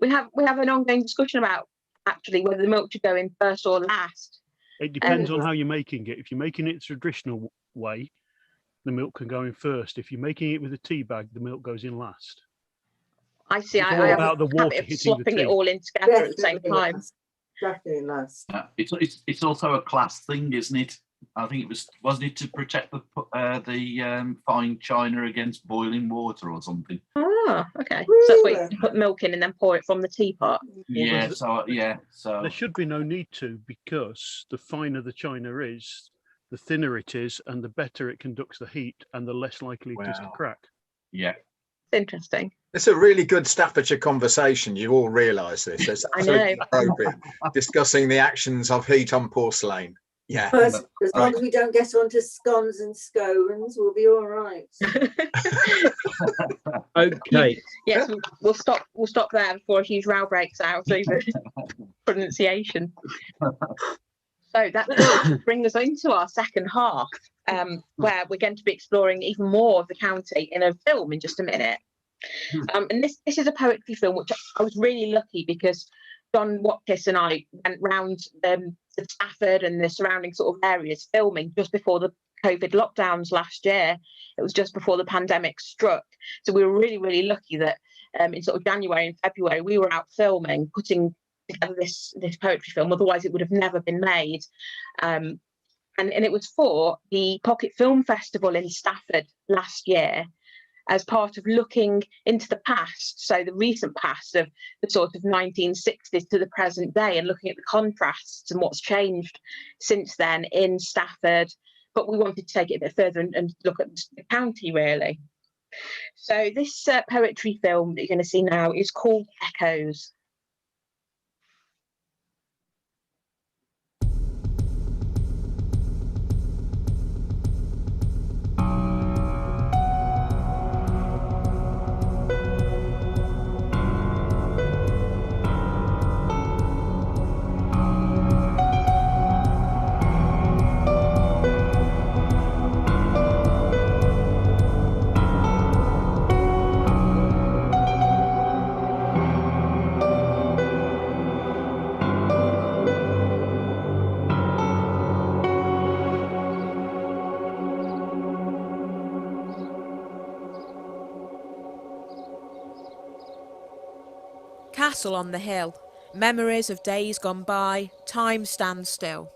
we have an ongoing discussion about actually whether the milk should go in first or last. It depends on how you're making it. If you're making it the traditional way, the milk can go in first. If you're making it with a tea bag, the milk goes in last. I see. It's I all have about the water hitting slopping the tea. it all in together at the same time. Definitely last. It's also a class thing, isn't it? I think wasn't it to protect the fine china against boiling water or something? Oh, okay. Really? So that's where you put milk in and then pour it from the teapot. Yeah. So there should be no need to, because the finer the china is, the thinner it is, and the better it conducts the heat, and the less likely it is to crack. Yeah. interesting. It's a really good Staffordshire conversation. You all realise this. It's I know. absolutely appropriate. Discussing the actions of heat on porcelain. Yeah. As long as we don't get onto scones and scones, we'll be all right. Okay. Yes, we'll stop there before a huge row breaks out over pronunciation. So that does bring us into our second half, where we're going to be exploring even more of the county in a film in just a minute. And this is a poetry film, which I was really lucky because John Watkiss and I went round the Stafford and the surrounding sort of areas filming just before the COVID lockdowns last year. It was just before the pandemic struck. So we were really, really lucky that in sort of January and February, we were out filming, putting together this poetry film. Otherwise, it would have never been made. And it was for the Pocket Film Festival in Stafford last year, as part of looking into the past, so the recent past of the sort of 1960s to the present day, and looking at the contrasts and what's changed since then in Stafford. But we wanted to take it a bit further and look at the county, really. So this poetry film that you're going to see now is called Echoes. Castle on the hill, memories of days gone by, time stands still.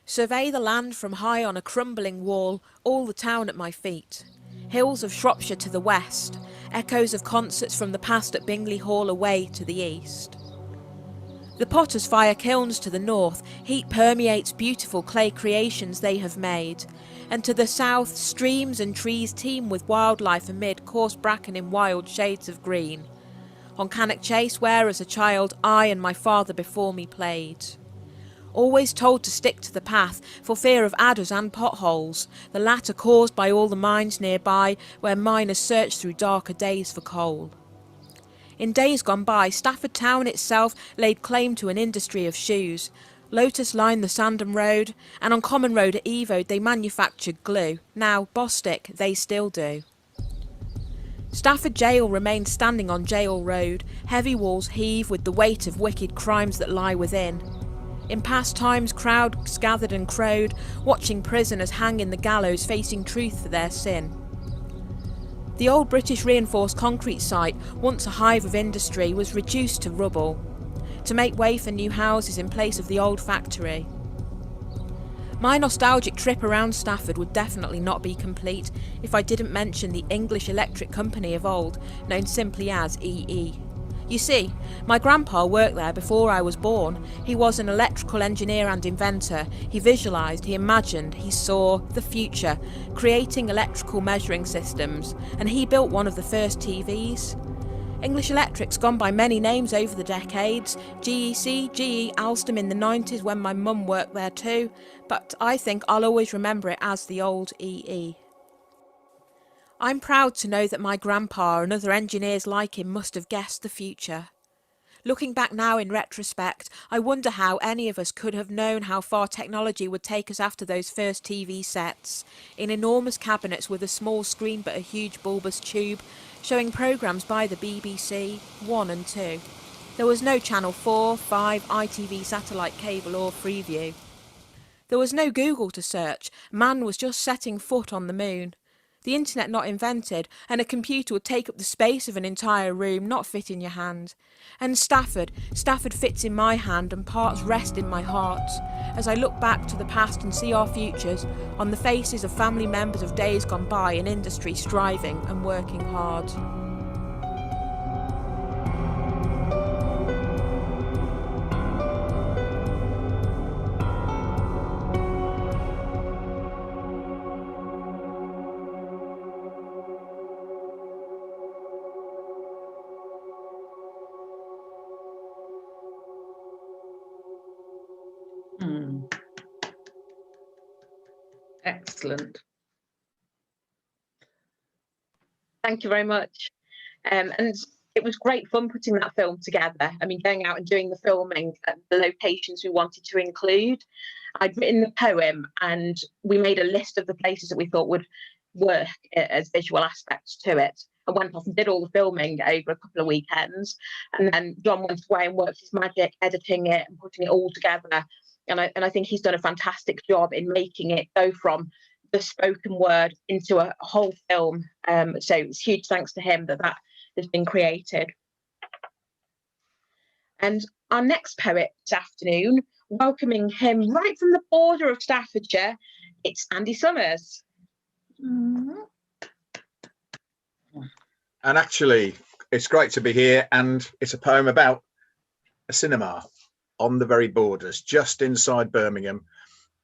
Survey the land from high on a crumbling wall, all the town at my feet. Hills of Shropshire to the west, echoes of concerts from the past at Bingley Hall away to the east. The potter's fire kilns to the north, heat permeates beautiful clay creations they have made. And to the south, streams and trees teem with wildlife amid coarse bracken in wild shades of green. On Cannock Chase, where as a child I and my father before me played. Always told to stick to the path, for fear of adders and potholes, the latter caused by all the mines nearby, where miners search through darker days for coal. In days gone by, Stafford town itself laid claim to an industry of shoes. Lotus lined the Sandham Road, and on Common Road at Evo they manufactured glue. Now, Bostik, they still do. Stafford Jail remains standing on Jail Road. Heavy walls heave with the weight of wicked crimes that lie within. In past times crowds gathered and crowed, watching prisoners hang in the gallows facing truth for their sin. The old British reinforced concrete site, once a hive of industry, was reduced to rubble, to make way for new houses in place of the old factory. My nostalgic trip around Stafford would definitely not be complete if I didn't mention the English Electric Company of old, known simply as EE. You see, my grandpa worked there before I was born. He was an electrical engineer and inventor. He visualised, he imagined, he saw the future, creating electrical measuring systems, and he built one of the first TVs. English Electric's gone by many names over the decades. GEC, GE, Alstom in the 90s when my mum worked there too, but I think I'll always remember it as the old EE. I'm proud to know that my grandpa and other engineers like him must have guessed the future. Looking back now in retrospect, I wonder how any of us could have known how far technology would take us after those first TV sets, in enormous cabinets with a small screen but a huge bulbous tube, showing programmes by the BBC, 1 and 2. There was no Channel 4, 5, ITV satellite cable or Freeview. There was no Google to search, man was just setting foot on the moon. The internet not invented, and a computer would take up the space of an entire room, not fit in your hand. And Stafford fits in my hand and parts rest in my heart, as I look back to the past and see our futures on the faces of family members of days gone by in industry striving and working hard. Excellent. Thank you very much. And it was great fun putting that film together. I mean, going out and doing the filming at the locations we wanted to include. I'd written the poem and we made a list of the places that we thought would work as visual aspects to it. I went off and did all the filming over a couple of weekends. And then John went away and worked his magic, editing it and putting it all together. And I think he's done a fantastic job in making it go from the spoken word into a whole film. So it's huge thanks to him that has been created. And our next poet this afternoon, welcoming him right from the border of Staffordshire, it's Andy Summers. And actually, it's great to be here, and it's a poem about a cinema on the very borders, just inside Birmingham,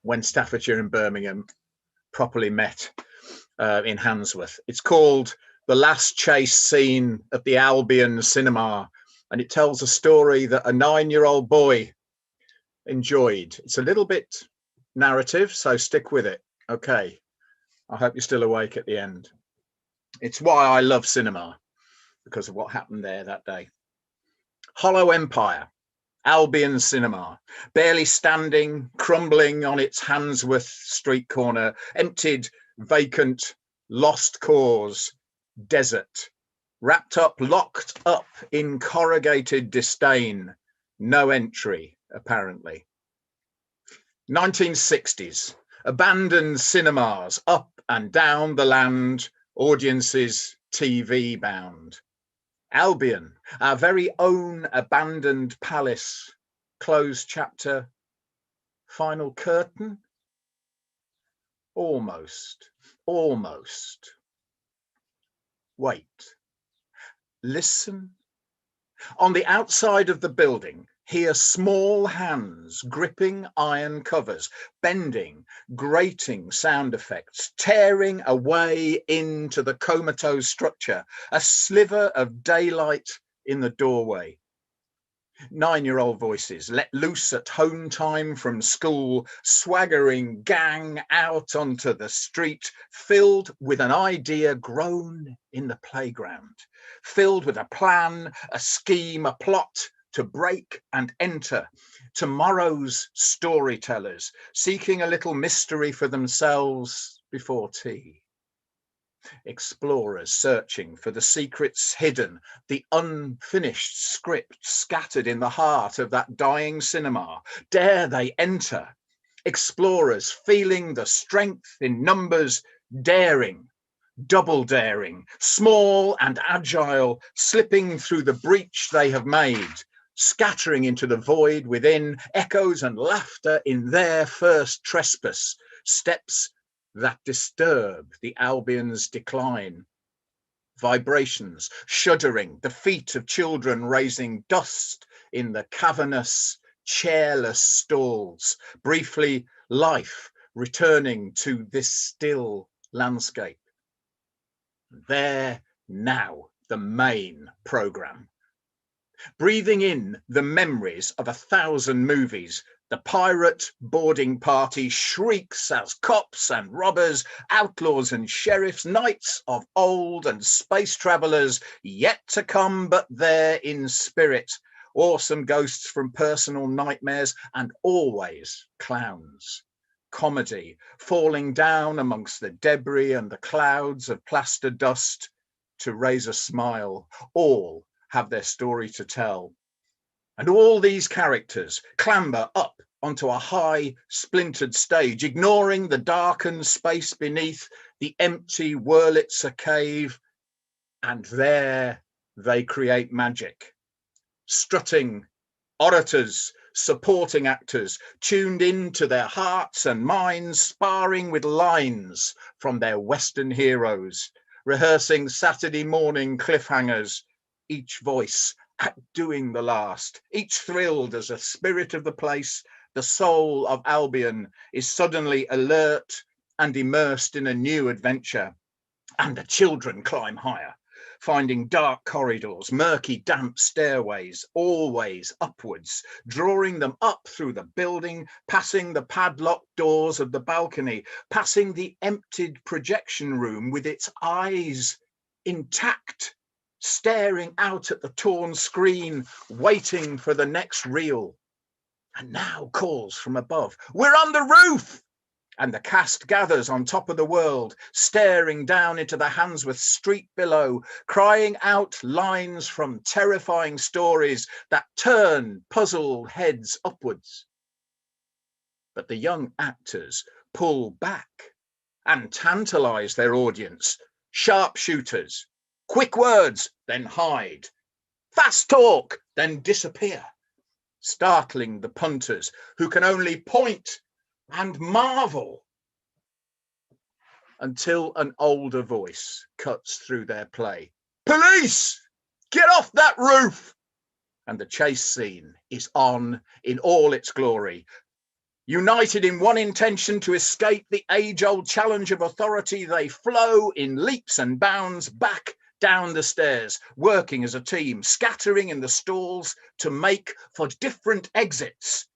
when Staffordshire and Birmingham properly met in Handsworth. It's called The Last Chase Scene at the Albion Cinema, and it tells a story that a 9-year-old boy enjoyed. It's a little bit narrative, so stick with it. Okay, I hope you're still awake at the end. It's why I love cinema, because of what happened there that day. Hollow Empire, Albion Cinema, barely standing, crumbling on its Handsworth street corner, emptied, vacant, lost cause, desert, wrapped up, locked up in corrugated disdain, no entry, apparently. 1960s, abandoned cinemas up and down the land, audiences TV bound. Albion, our very own abandoned palace, closed chapter, final curtain? Almost. Wait, listen. On the outside of the building, hear small hands gripping iron covers, bending, grating sound effects, tearing away into the comatose structure, a sliver of daylight in the doorway. 9-year-old voices let loose at home time from school, swaggering gang out onto the street, filled with an idea grown in the playground, filled with a plan, a scheme, a plot to break and enter. Tomorrow's storytellers seeking a little mystery for themselves before tea. Explorers searching for the secrets hidden, the unfinished script scattered in the heart of that dying cinema. Dare they enter? Explorers feeling the strength in numbers, daring, double daring, small and agile, slipping through the breach they have made, scattering into the void within, echoes and laughter in their first trespass, steps that disturb the Albion's decline. Vibrations, shuddering, the feet of children raising dust in the cavernous, chairless stalls. Briefly, life returning to this still landscape. There now, the main programme. Breathing in the memories of 1,000 movies, the pirate boarding party shrieks as cops and robbers, outlaws and sheriffs, knights of old and space travellers, yet to come but there in spirit, awesome ghosts from personal nightmares, and always clowns. Comedy falling down amongst the debris and the clouds of plaster dust to raise a smile. All have their story to tell. And all these characters clamber up onto a high, splintered stage, ignoring the darkened space beneath, the empty Wurlitzer cave, and there they create magic. Strutting orators, supporting actors, tuned into their hearts and minds, sparring with lines from their Western heroes, rehearsing Saturday morning cliffhangers, each voice outdoing the last, each thrilled as a spirit of the place, the soul of Albion, is suddenly alert and immersed in a new adventure. And the children climb higher, finding dark corridors, murky, damp stairways, always upwards, drawing them up through the building, passing the padlocked doors of the balcony, passing the emptied projection room with its eyes intact, staring out at the torn screen, waiting for the next reel. And now calls from above, "We're on the roof!" And the cast gathers on top of the world, staring down into the Handsworth Street below, crying out lines from terrifying stories that turn puzzled heads upwards. But the young actors pull back and tantalise their audience. Sharpshooters, quick words, then hide. Fast talk, then disappear. Startling the punters who can only point and marvel until an older voice cuts through their play. "Police! Get off that roof!" And the chase scene is on in all its glory. United in one intention to escape the age-old challenge of authority, they flow in leaps and bounds back down the stairs, working as a team, scattering in the stalls to make for different exits,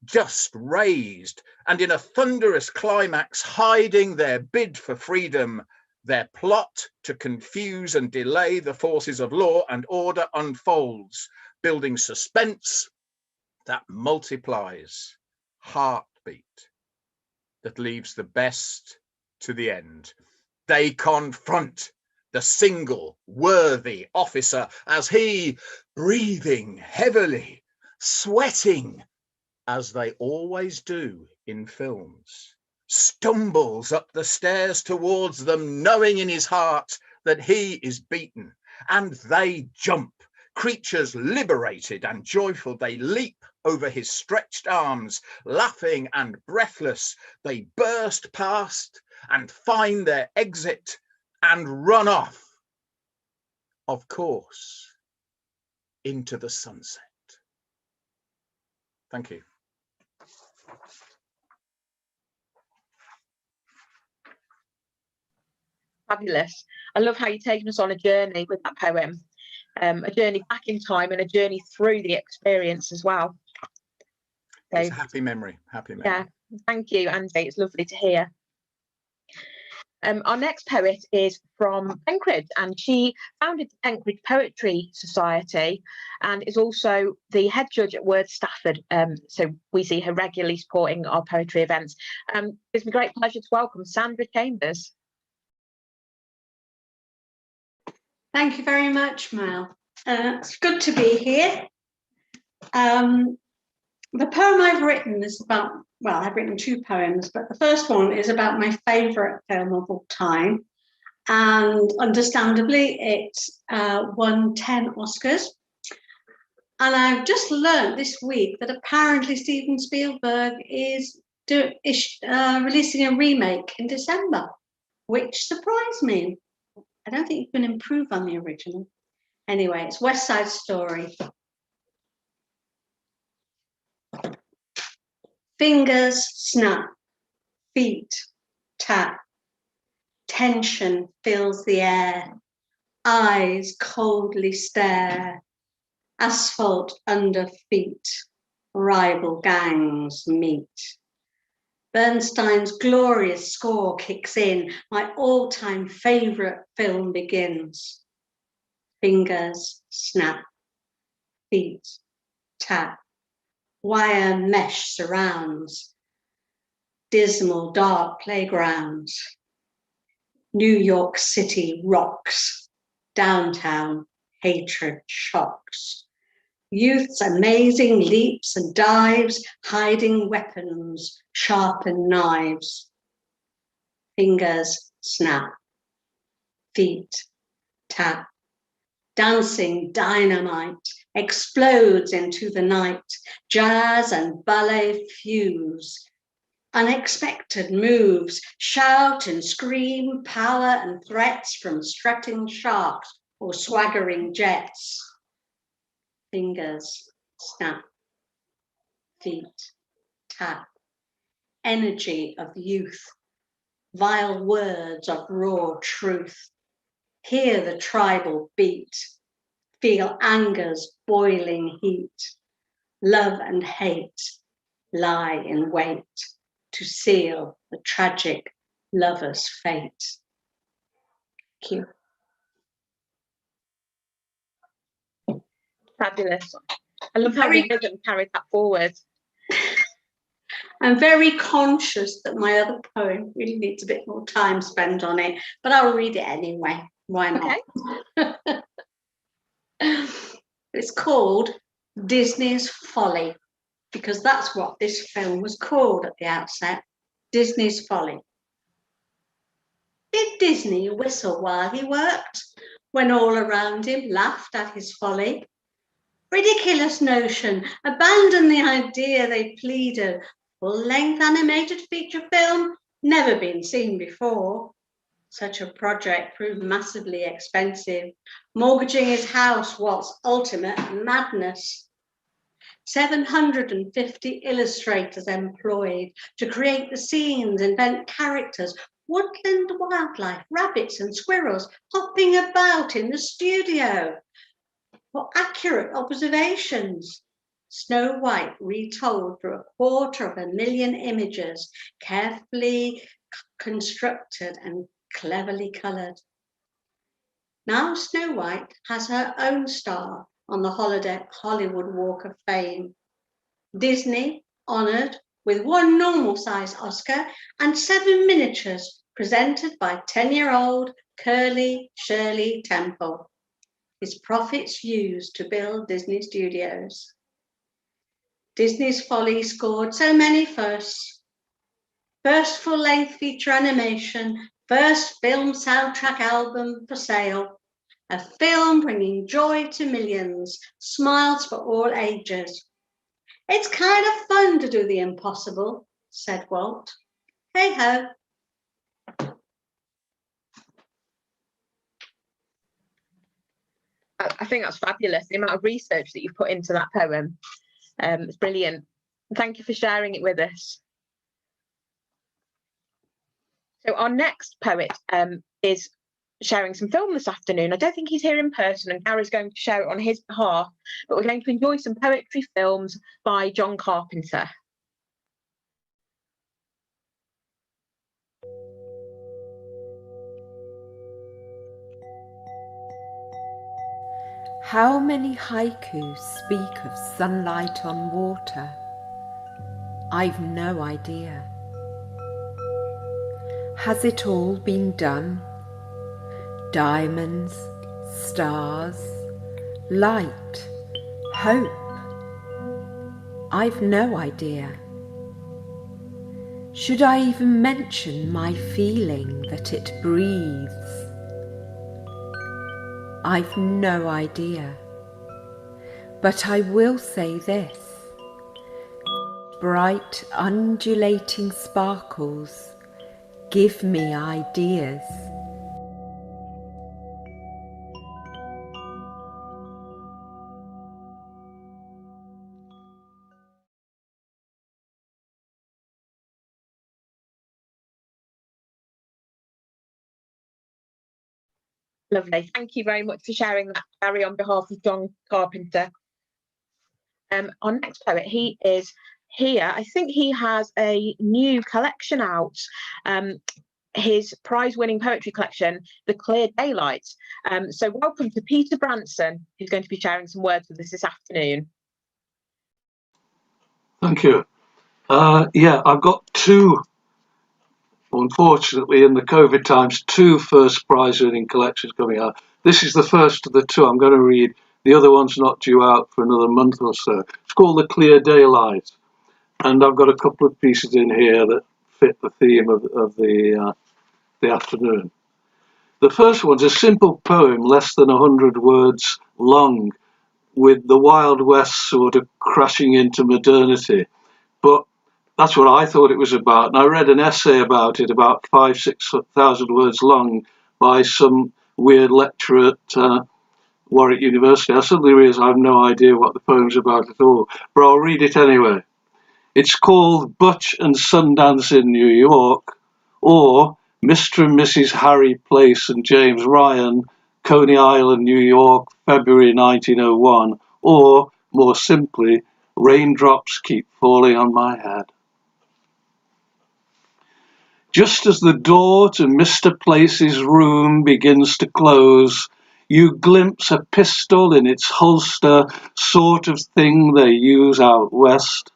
just raised, and in a thunderous climax, hiding their bid for freedom, their plot to confuse and delay the forces of law and order unfolds, building suspense that multiplies, heartbeat that leaves the best to the end. They confront the single worthy officer as he, breathing heavily, sweating, as they always do in films, stumbles up the stairs towards them, knowing in his heart that he is beaten, and they jump. Creatures liberated and joyful, they leap over his stretched arms, laughing and breathless. They burst past and find their exit and run off, of course, into the sunset. Thank you. Fabulous. I love how you've taken us on a journey with that poem, a journey back in time and a journey through the experience as well. So, it's a happy memory, happy memory. Yeah, thank you, Andy. It's lovely to hear. Our next poet is from Penkridge, and she founded the Penkridge Poetry Society and is also the head judge at Word Stafford. So we see her regularly supporting our poetry events. It's a great pleasure to welcome Sandra Chambers. Thank you very much, Mel. It's good to be here. The poem I've written is about, well, I've written two poems, but the first one is about my favourite film of all time. And understandably, it's won 10 Oscars. And I've just learned this week that apparently Steven Spielberg is releasing a remake in December, which surprised me. I don't think you can improve on the original. Anyway, it's West Side Story. Fingers snap, feet tap, tension fills the air, eyes coldly stare, asphalt under feet, rival gangs meet. Bernstein's glorious score kicks in, my all-time favourite film begins. Fingers snap, feet tap, wire mesh surrounds, dismal dark playgrounds. New York City rocks, downtown hatred shocks. Youth's amazing leaps and dives, hiding weapons, sharpened knives. Fingers snap, feet tap, dancing dynamite explodes into the night. Jazz and ballet fuse. Unexpected moves, shout and scream, power and threats from strutting sharks or swaggering jets. Fingers snap, feet tap, energy of youth, vile words of raw truth. Hear the tribal beat, feel anger's boiling heat. Love and hate lie in wait to seal the tragic lover's fate. Thank you. Fabulous. I love how the rhythm carried that forward. I'm very conscious that my other poem really needs a bit more time spent on it, but I'll read it anyway. Why not? Okay. It's called Disney's Folly, because that's what this film was called at the outset, Disney's Folly. Did Disney whistle while he worked, when all around him laughed at his folly? Ridiculous notion, abandon the idea, they pleaded. Full-length animated feature film, never been seen before. Such a project proved massively expensive. Mortgaging his house was ultimate madness. 750 illustrators employed to create the scenes, invent characters, woodland wildlife, rabbits and squirrels hopping about in the studio for accurate observations. Snow White retold through 250,000 images, carefully constructed and cleverly coloured. Now Snow White has her own star on the Hollywood Walk of Fame. Disney honoured with 1 normal-size Oscar and 7 miniatures presented by 10-year-old Curly Shirley Temple. His profits used to build Disney Studios. Disney's Folly scored so many firsts. First full-length feature animation, first film soundtrack album for sale, a film bringing joy to millions, smiles for all ages. It's kind of fun to do the impossible, said Walt. Hey ho. I think that's fabulous, the amount of research that you've put into that poem. It's brilliant. Thank you for sharing it with us. So our next poet is sharing some film this afternoon. I don't think he's here in person, and Gary's going to share it on his behalf, but we're going to enjoy some poetry films by John Carpenter. How many haikus speak of sunlight on water? I've no idea. Has it all been done? Diamonds, stars, light, hope. I've no idea. Should I even mention my feeling that it breathes? I've no idea. But I will say this. Bright undulating sparkles give me ideas. Lovely. Thank you very much for sharing that, Gary, on behalf of John Carpenter. Our next poet, he is here. I think he has a new collection out. His prize-winning poetry collection, The Clear Daylight. So welcome to Peter Branson, who's going to be sharing some words with us this afternoon. Thank you. Yeah, I've got 2, unfortunately, in the COVID times, 2 first prize-winning collections coming out. This is the first of the 2 I'm going to read. The other one's not due out for another month or so. It's called The Clear Daylight. And I've got a couple of pieces in here that fit the theme of the afternoon. The first one's a simple poem, less than 100 words long, with the Wild West sort of crashing into modernity. But that's what I thought it was about. And I read an essay about it, about 5,000-6,000 words long, by some weird lecturer at Warwick University. I suddenly realised I have no idea what the poem's about at all, but I'll read it anyway. It's called Butch and Sundance in New York, or Mr. and Mrs. Harry Place and James Ryan, Coney Island, New York, February 1901, or, more simply, Raindrops Keep Falling on My Head. Just as the door to Mr. Place's room begins to close, you glimpse a pistol in its holster, sort of thing they use out west.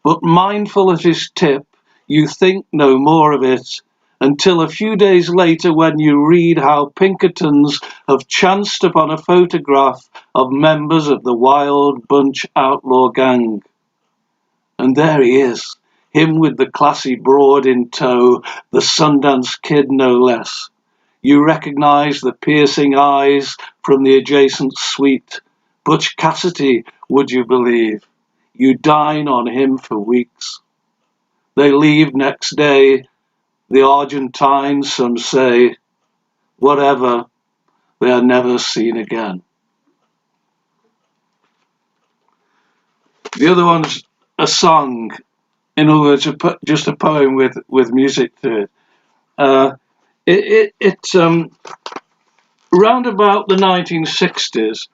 But mindful of his tip, you think no more of it, until a few days later when you read how Pinkertons have chanced upon a photograph of members of the Wild Bunch outlaw gang. And there he is, him with the classy broad in tow, the Sundance Kid no less. You recognise the piercing eyes from the adjacent suite. Butch Cassidy, would you believe? You dine on him for weeks. They leave next day, the Argentines, some say. Whatever, they are never seen again. The other one's a song, in other words, just a poem with music to it. Round about the 1960s,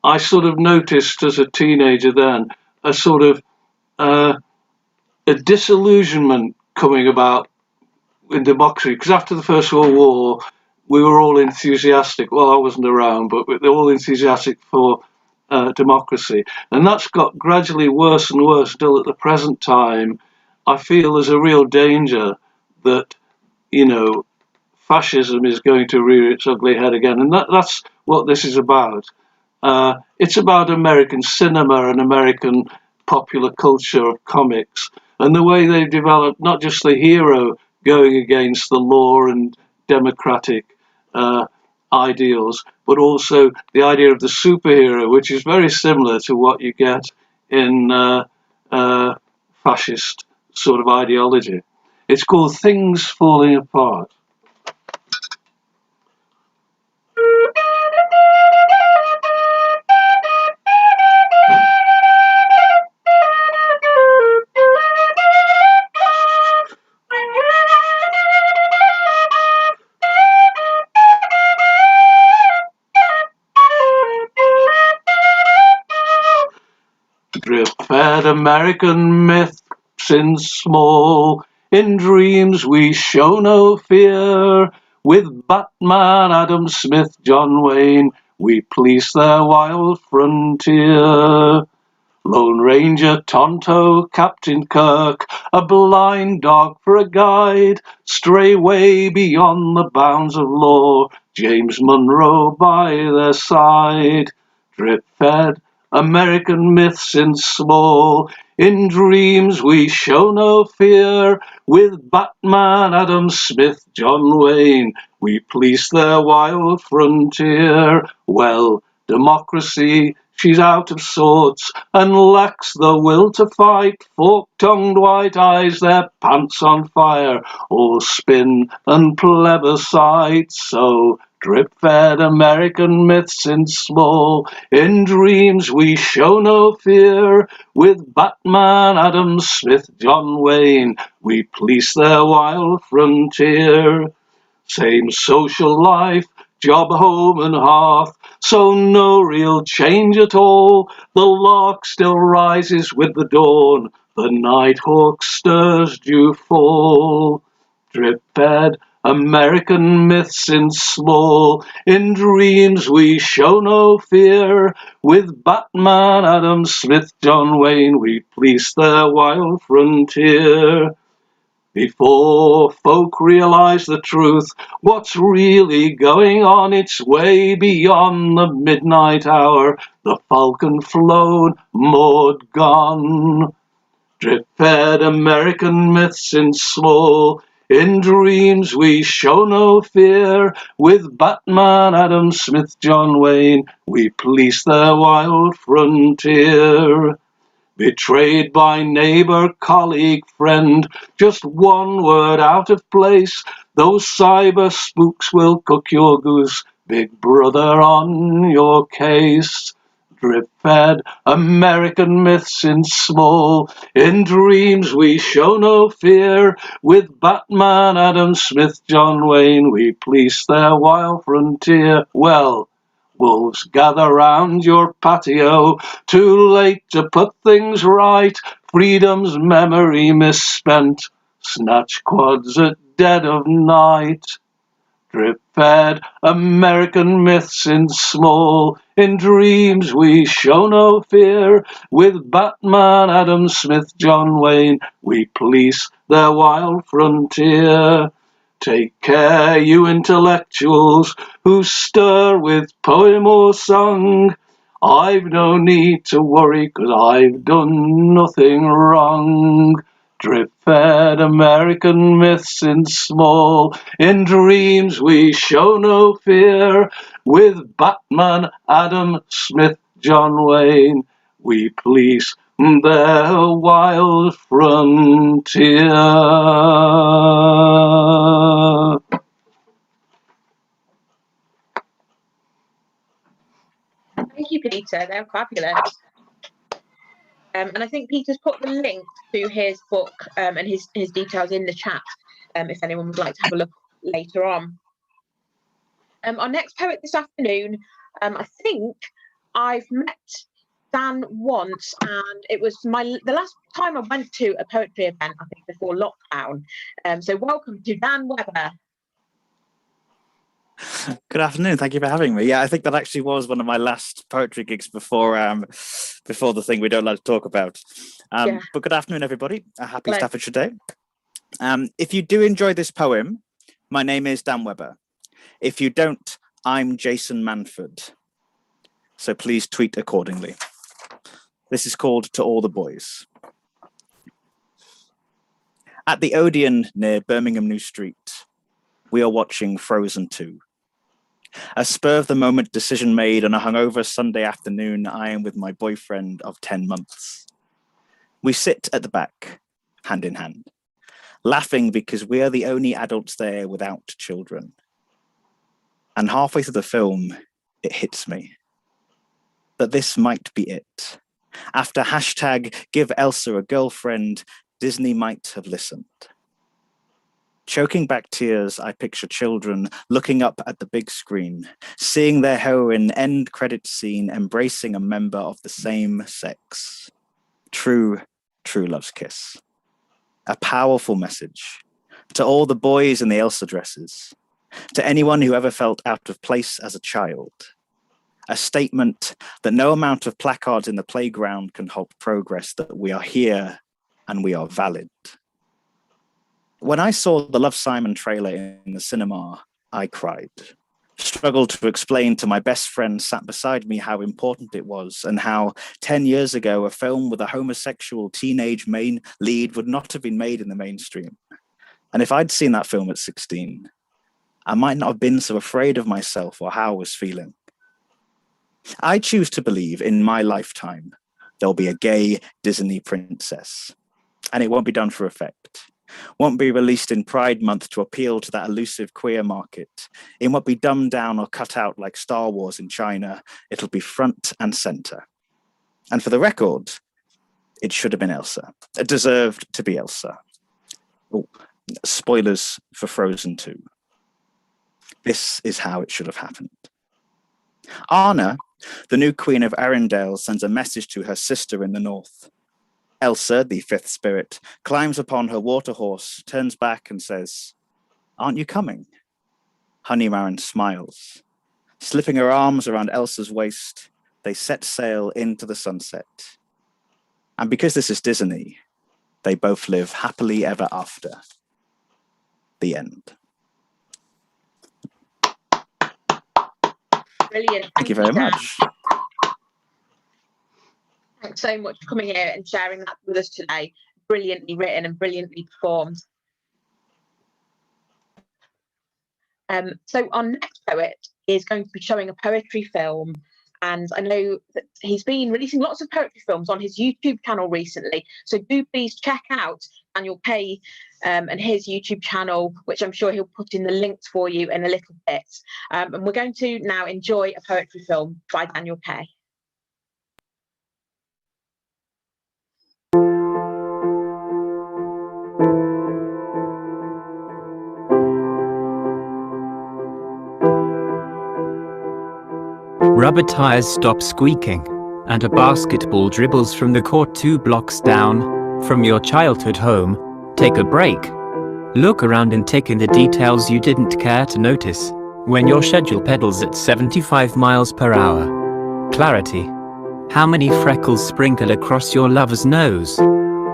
I sort of noticed as a teenager then a sort of a disillusionment coming about in democracy, because after the First World War, we were all enthusiastic. Well, I wasn't around, but they were all enthusiastic for democracy. And that's got gradually worse and worse still at the present time. I feel there's a real danger that, fascism is going to rear its ugly head again. And that's what this is about. It's about American cinema and American popular culture of comics and the way they've developed not just the hero going against the law and democratic ideals, but also the idea of the superhero, which is very similar to what you get in fascist sort of ideology. It's called Things Falling Apart. Drip-fed American myths in small, in dreams we show no fear. With Batman, Adam Smith, John Wayne, we police their wild frontier. Lone Ranger, Tonto, Captain Kirk, a blind dog for a guide, stray way beyond the bounds of law, James Monroe by their side. Drip-fed American myths in small, in dreams we show no fear. With Batman, Adam Smith, John Wayne, we police their wild frontier. Well, democracy, she's out of sorts and lacks the will to fight. Fork-tongued white eyes, their pants on fire, all spin and plebiscite. So drip-fed American myths in small, in dreams we show no fear. With Batman, Adam Smith, John Wayne, we police their wild frontier. Same social life, job, home and hearth, so no real change at all. The lark still rises with the dawn, the nighthawk stirs dew fall. Drip-fed American myths in small, in dreams we show no fear. With Batman, Adam Smith, John Wayne, we police their wild frontier. Before folk realise the truth, what's really going on, it's way beyond the midnight hour, the falcon flown, Maud gone. Drip-fed American myths in small, in dreams we show no fear. With Batman, Adam Smith, John Wayne, we police their wild frontier. Betrayed by neighbour, colleague, friend, just one word out of place, those cyber spooks will cook your goose, big brother on your case. Drip-fed American myths in small. In dreams we show no fear. With Batman, Adam Smith, John Wayne, we police their wild frontier. Well, wolves gather round your patio, too late to put things right. Freedom's memory misspent, snatch quads at dead of night. Drip-fed American myths in small. In dreams we show no fear. With Batman, Adam Smith, John Wayne, we police their wild frontier. Take care, you intellectuals who stir with poem or song. I've no need to worry, 'cause I've done nothing wrong. Drip-fed American myths in small. In dreams we show no fear. With Batman, Adam Smith, John Wayne, we police their wild frontier. Thank you, Peter. They're fabulous. And I think Peter's put the link to his book and his details in the chat if anyone would like to have a look later on. Our next poet this afternoon, I think I've met Dan once, and it was the last time I went to a poetry event, I think, before lockdown. So welcome to Dan Webber. Good afternoon. Thank you for having me. Yeah, I think that actually was one of my last poetry gigs before the thing we don't like to talk about. But good afternoon, everybody. A happy Staffordshire Day. If you do enjoy this poem, my name is Dan Webber. If you don't, I'm Jason Manford. So please tweet accordingly. This is called To All the Boys. At the Odeon near Birmingham New Street, we are watching Frozen 2. A spur-of-the-moment decision made on a hungover Sunday afternoon, I am with my boyfriend of 10 months. We sit at the back, hand in hand, laughing because we are the only adults there without children. And halfway through the film, it hits me that this might be it. After hashtag give Elsa a girlfriend, Disney might have listened. Choking back tears, I picture children looking up at the big screen, seeing their heroine end credit scene embracing a member of the same sex. True love's kiss. A powerful message to all the boys in the Elsa dresses, to anyone who ever felt out of place as a child. A statement that no amount of placards in the playground can halt progress, that we are here and we are valid. When I saw the Love, Simon trailer in the cinema, I cried. Struggled to explain to my best friend sat beside me how important it was, and how 10 years ago a film with a homosexual teenage main lead would not have been made in the mainstream. And if I'd seen that film at 16, I might not have been so afraid of myself or how I was feeling. I choose to believe in my lifetime there'll be a gay Disney princess, and it won't be done for effect. Won't be released in Pride Month to appeal to that elusive queer market. It won't be dumbed down or cut out like Star Wars in China. It'll be front and center. And for the record, it should have been Elsa. It deserved to be Elsa. Oh, spoilers for Frozen 2. This is how it should have happened. Anna, the new Queen of Arendelle, sends a message to her sister in the north. Elsa, the fifth spirit, climbs upon her water horse, turns back and says, "Aren't you coming?" Honeymaran smiles. Slipping her arms around Elsa's waist, they set sail into the sunset. And because this is Disney, they both live happily ever after. The end. Brilliant. Thank you very much. Thanks so much for coming here and sharing that with us today. Brilliantly written and brilliantly performed. So our next poet is going to be showing a poetry film, and I know that he's been releasing lots of poetry films on his YouTube channel recently, so do please check out Daniel Kay and his YouTube channel, which I'm sure he'll put in the links for you in a little bit. And we're going to now enjoy a poetry film by Daniel Kay. Rubber tires stop squeaking, and a basketball dribbles from the court 2 blocks down from your childhood home. Take a break. Look around and take in the details you didn't care to notice when your schedule pedals at 75 miles per hour. Clarity. How many freckles sprinkle across your lover's nose?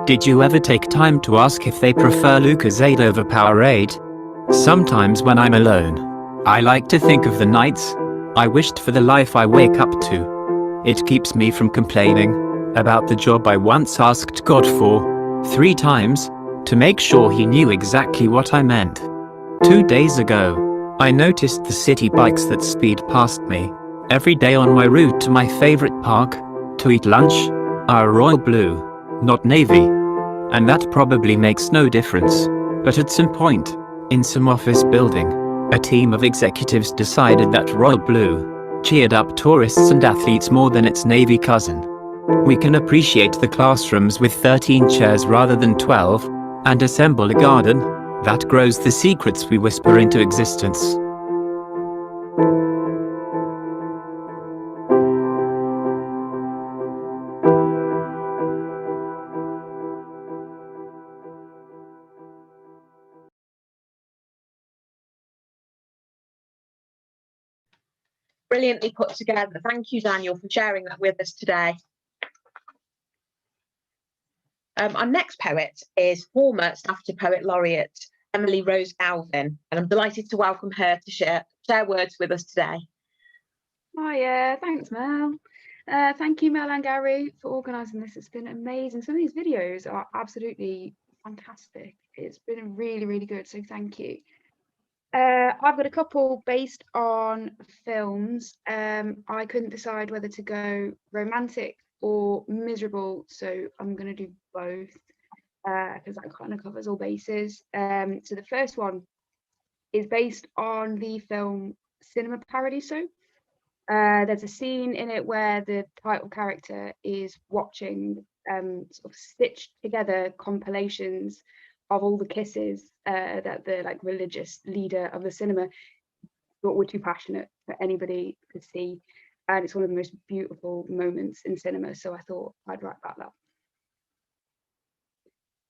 Did you ever take time to ask if they prefer Lucozade over Powerade? Sometimes when I'm alone, I like to think of the nights I wished for the life I wake up to. It keeps me from complaining about the job I once asked God for 3 times to make sure he knew exactly what I meant. 2 days ago, I noticed the city bikes that speed past me every day on my route to my favorite park to eat lunch are royal blue, not navy. And that probably makes no difference. But at some point, in some office building, a team of executives decided that royal blue cheered up tourists and athletes more than its navy cousin. We can appreciate the classrooms with 13 chairs rather than 12, and assemble a garden that grows the secrets we whisper into existence. Brilliantly put together. Thank you, Daniel, for sharing that with us today. Our next poet is former Staffordshire Poet Laureate Emily Rose Galvin, and I'm delighted to welcome her to share words with us today. Hiya, thanks Mel. Thank you Mel and Gary for organising this. It's been amazing. Some of these videos are absolutely fantastic. It's been really, really good, so thank you. I've got a couple based on films. I couldn't decide whether to go romantic or miserable, so I'm going to do both because that kind of covers all bases. So the first one is based on the film Cinema Paradiso. There's a scene in it where the title character is watching sort of stitched together compilations of all the kisses that the like religious leader of the cinema thought were too passionate for anybody to see, and it's one of the most beautiful moments in cinema, so I thought I'd write about that.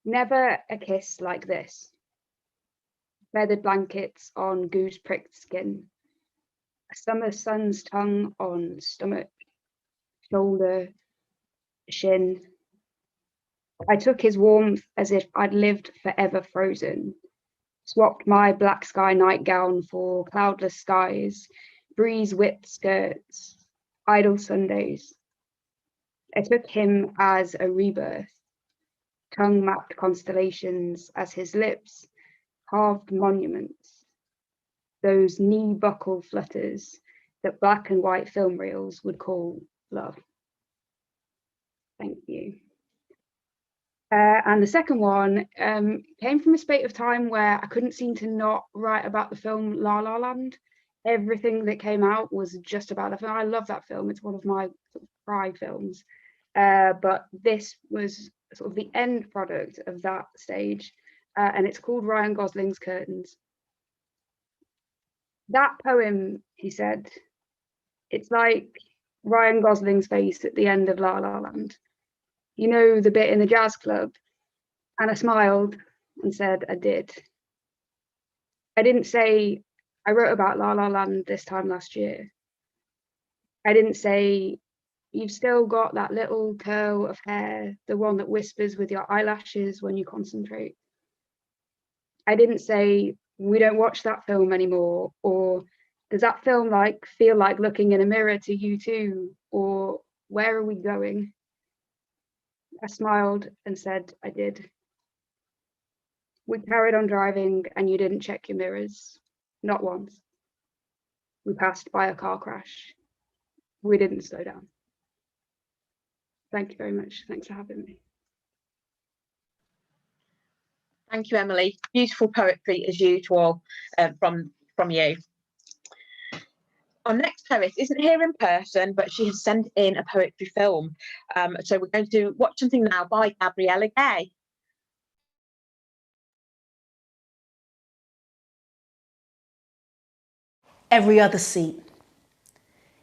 Never a kiss like this. Feathered blankets on goose pricked skin, a summer sun's tongue on stomach, shoulder, shin. I took his warmth as if I'd lived forever frozen, swapped my black sky nightgown for cloudless skies, breeze-whipped skirts, idle Sundays. I took him as a rebirth, tongue-mapped constellations as his lips, carved monuments, those knee-buckle flutters that black and white film reels would call love. Thank you. And the second one came from a spate of time where I couldn't seem to not write about the film La La Land. Everything that came out was just about the film. I love that film. It's one of my sort of pride films. But this was sort of the end product of that stage. And it's called Ryan Gosling's Curtains. That poem, he said, it's like Ryan Gosling's face at the end of La La Land. You know, the bit in the jazz club? And I smiled and said I did. I didn't say I wrote about La La Land this time last year. I didn't say you've still got that little curl of hair, the one that whispers with your eyelashes when you concentrate. I didn't say we don't watch that film anymore, or does that film feel like looking in a mirror to you too, or where are we going? I smiled and said I did. We carried on driving and you didn't check your mirrors, not once. We passed by a car crash. We didn't slow down. Thank you very much. Thanks for having me. Thank you, Emily. Beautiful poetry as usual from you. Our next poet isn't here in person, but she has sent in a poetry film. So we're going to watch something now by Gabriella Gay. every other seat.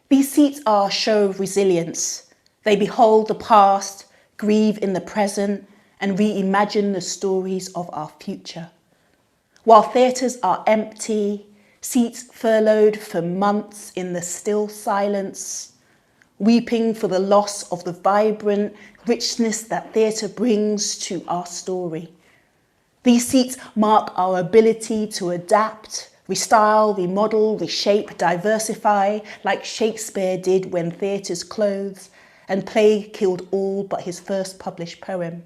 These seats are a show of resilience. They behold the past, grieve in the present, and reimagine the stories of our future. While theatres are empty, seats furloughed for months in the still silence, weeping for the loss of the vibrant richness that theatre brings to our story. These seats mark our ability to adapt, restyle, remodel, reshape, diversify, like Shakespeare did when theatres closed and plague killed all but his first published poem.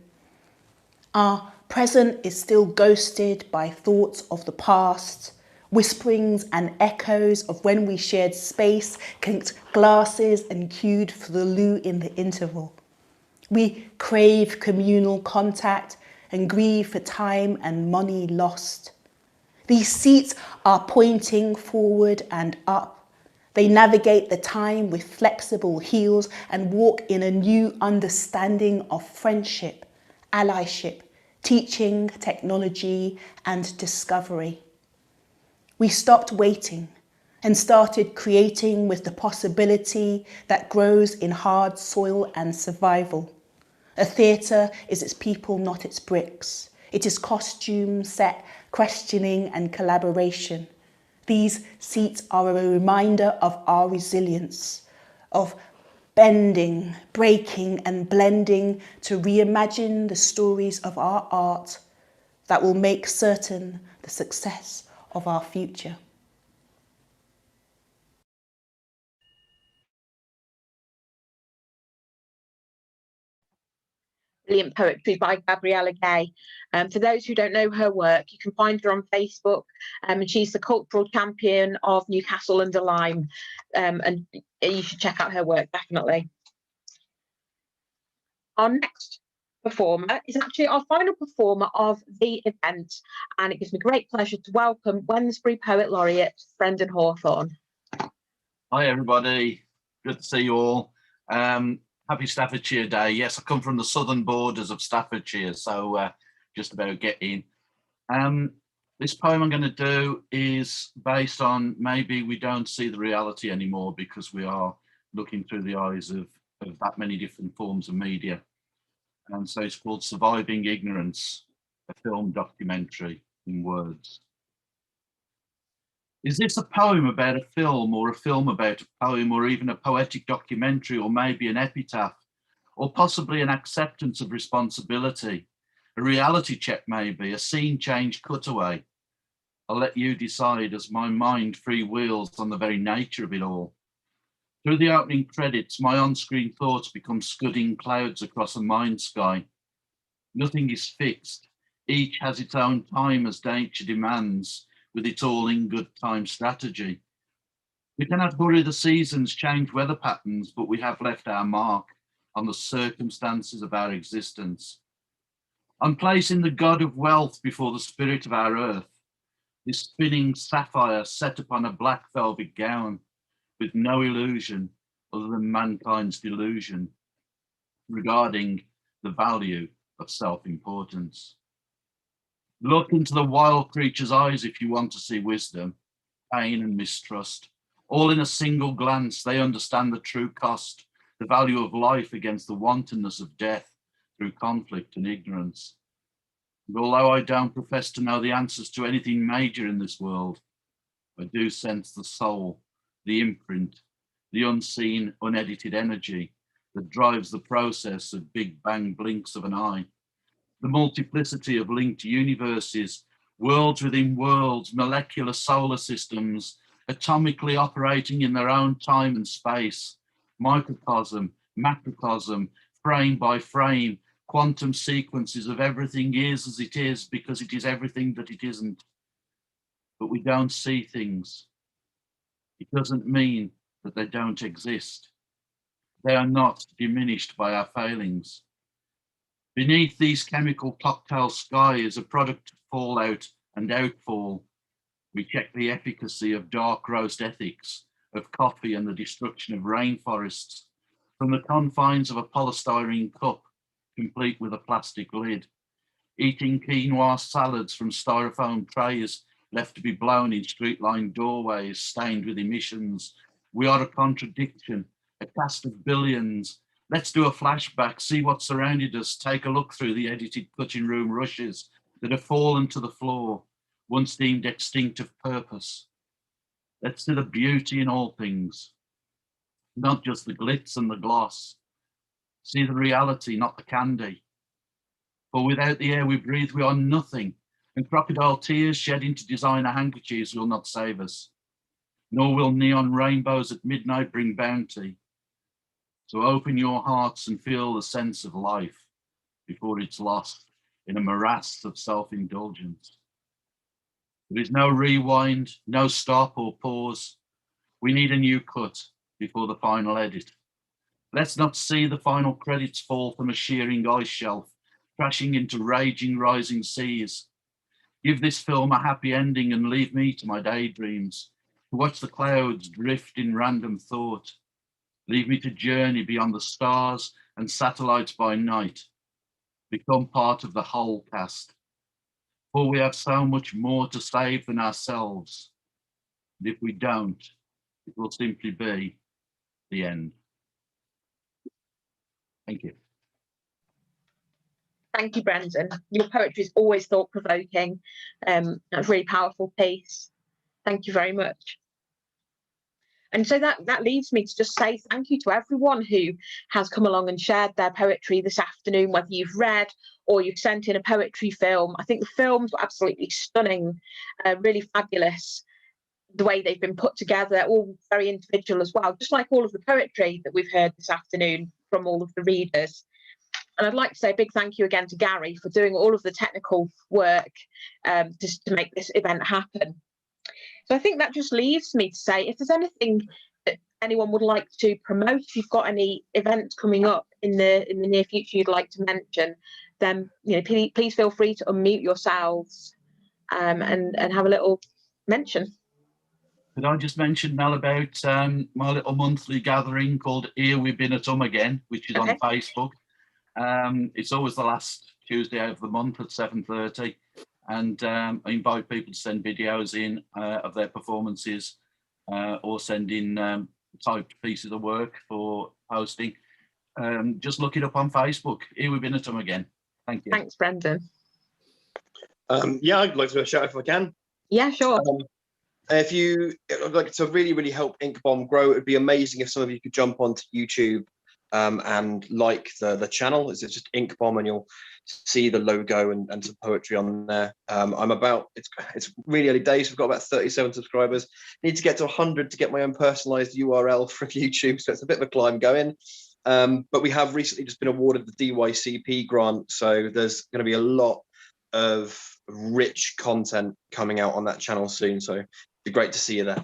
Our present is still ghosted by thoughts of the past, whisperings and echoes of when we shared space, clinked glasses and queued for the loo in the interval. We crave communal contact and grieve for time and money lost. These seats are pointing forward and up. They navigate the time with flexible heels and walk in a new understanding of friendship, allyship, teaching, technology, and discovery. We stopped waiting and started creating with the possibility that grows in hard soil and survival. A theatre is its people, not its bricks. It is costume, set, questioning, and collaboration. These seats are a reminder of our resilience, of bending, breaking, and blending to reimagine the stories of our art that will make certain the success of our future. Brilliant poetry by Gabriella Gay. For those who don't know her work, you can find her on Facebook, and she's the cultural champion of Newcastle under Lyme, and you should check out her work, definitely. Our next performer is actually our final performer of the event, and it gives me great pleasure to welcome Wednesbury Poet Laureate Brendan Hawthorne. Hi everybody, good to see you all. Happy Staffordshire Day. Yes, I come from the southern borders of Staffordshire, so just about get in. This poem I'm going to do is based on maybe we don't see the reality anymore because we are looking through the eyes of that many different forms of media. And so it's called Surviving Ignorance, a film documentary in words. Is this a poem about a film, or a film about a poem, or even a poetic documentary, or maybe an epitaph, or possibly an acceptance of responsibility, a reality check maybe, a scene change cutaway? I'll let you decide as my mind freewheels on the very nature of it all. Through the opening credits, my on-screen thoughts become scudding clouds across a mind sky. Nothing is fixed. Each has its own time as nature demands, with its all-in-good time strategy. We cannot hurry the seasons, change weather patterns, but we have left our mark on the circumstances of our existence. I'm placing the god of wealth before the spirit of our earth, this spinning sapphire set upon a black velvet gown, with no illusion other than mankind's delusion regarding the value of self-importance. Look into the wild creature's eyes if you want to see wisdom, pain and mistrust. All in a single glance, they understand the true cost, the value of life against the wantonness of death through conflict and ignorance. And although I don't profess to know the answers to anything major in this world, I do sense the soul, the imprint, the unseen, unedited energy that drives the process of big bang blinks of an eye. The multiplicity of linked universes, worlds within worlds, molecular solar systems, atomically operating in their own time and space, microcosm, macrocosm, frame by frame, quantum sequences of everything is as it is because it is everything that it isn't. But we don't see things. It doesn't mean that they don't exist. They are not diminished by our failings. Beneath these chemical cocktail sky is a product of fallout and outfall. We check the efficacy of dark roast ethics, of coffee and the destruction of rainforests, from the confines of a polystyrene cup, complete with a plastic lid, eating quinoa salads from styrofoam trays left to be blown in street-lined doorways, stained with emissions. We are a contradiction, a cast of billions. Let's do a flashback, see what surrounded us, take a look through the edited cutting room rushes that have fallen to the floor, once deemed extinct of purpose. Let's see the beauty in all things, not just the glitz and the gloss. See the reality, not the candy. For without the air we breathe, we are nothing, and crocodile tears shed into designer handkerchiefs will not save us, nor will neon rainbows at midnight bring bounty. So open your hearts and feel the sense of life before it's lost in a morass of self-indulgence. There is no rewind, no stop or pause. We need a new cut before the final edit. Let's not see the final credits fall from a shearing ice shelf, crashing into raging, rising seas. Give this film a happy ending and leave me to my daydreams, to watch the clouds drift in random thought. Leave me to journey beyond the stars and satellites by night. Become part of the whole cast. For we have so much more to save than ourselves. And if we don't, it will simply be the end. Thank you. Thank you, Brendan. Your poetry is always thought-provoking. That's a really powerful piece. Thank you very much. And so that leaves me to just say thank you to everyone who has come along and shared their poetry this afternoon, whether you've read or you've sent in a poetry film. I think the films were absolutely stunning, really fabulous, the way they've been put together, all very individual as well, just like all of the poetry that we've heard this afternoon from all of the readers. And I'd like to say a big thank you again to Gary for doing all of the technical work just to make this event happen. So I think that just leaves me to say, if there's anything that anyone would like to promote, if you've got any events coming up in the near future you'd like to mention, then please feel free to unmute yourselves and have a little mention. Could I just mention, Mel, about my little monthly gathering called Here We've Been at Again, which is on Facebook. It's always the last Tuesday of the month at 7:30. And I invite people to send videos in of their performances or send in typed pieces of work for posting. Just look it up on Facebook. Here We've Been at Again. Thank you. Thanks, Brendan. Yeah, I'd like to do a shout out if I can. Yeah, sure. If you like to really help Inkbomb grow, it'd be amazing if some of you could jump onto YouTube and like the channel. It's just Inkbomb, and you'll see the logo and some poetry on there. It's really early days. We've got about 37 subscribers. Need to get to 100 to get my own personalized URL for YouTube, so it's a bit of a climb going. But we have recently just been awarded the DYCP grant, so there's going to be a lot of rich content coming out on that channel soon. So it'd be great to see you there.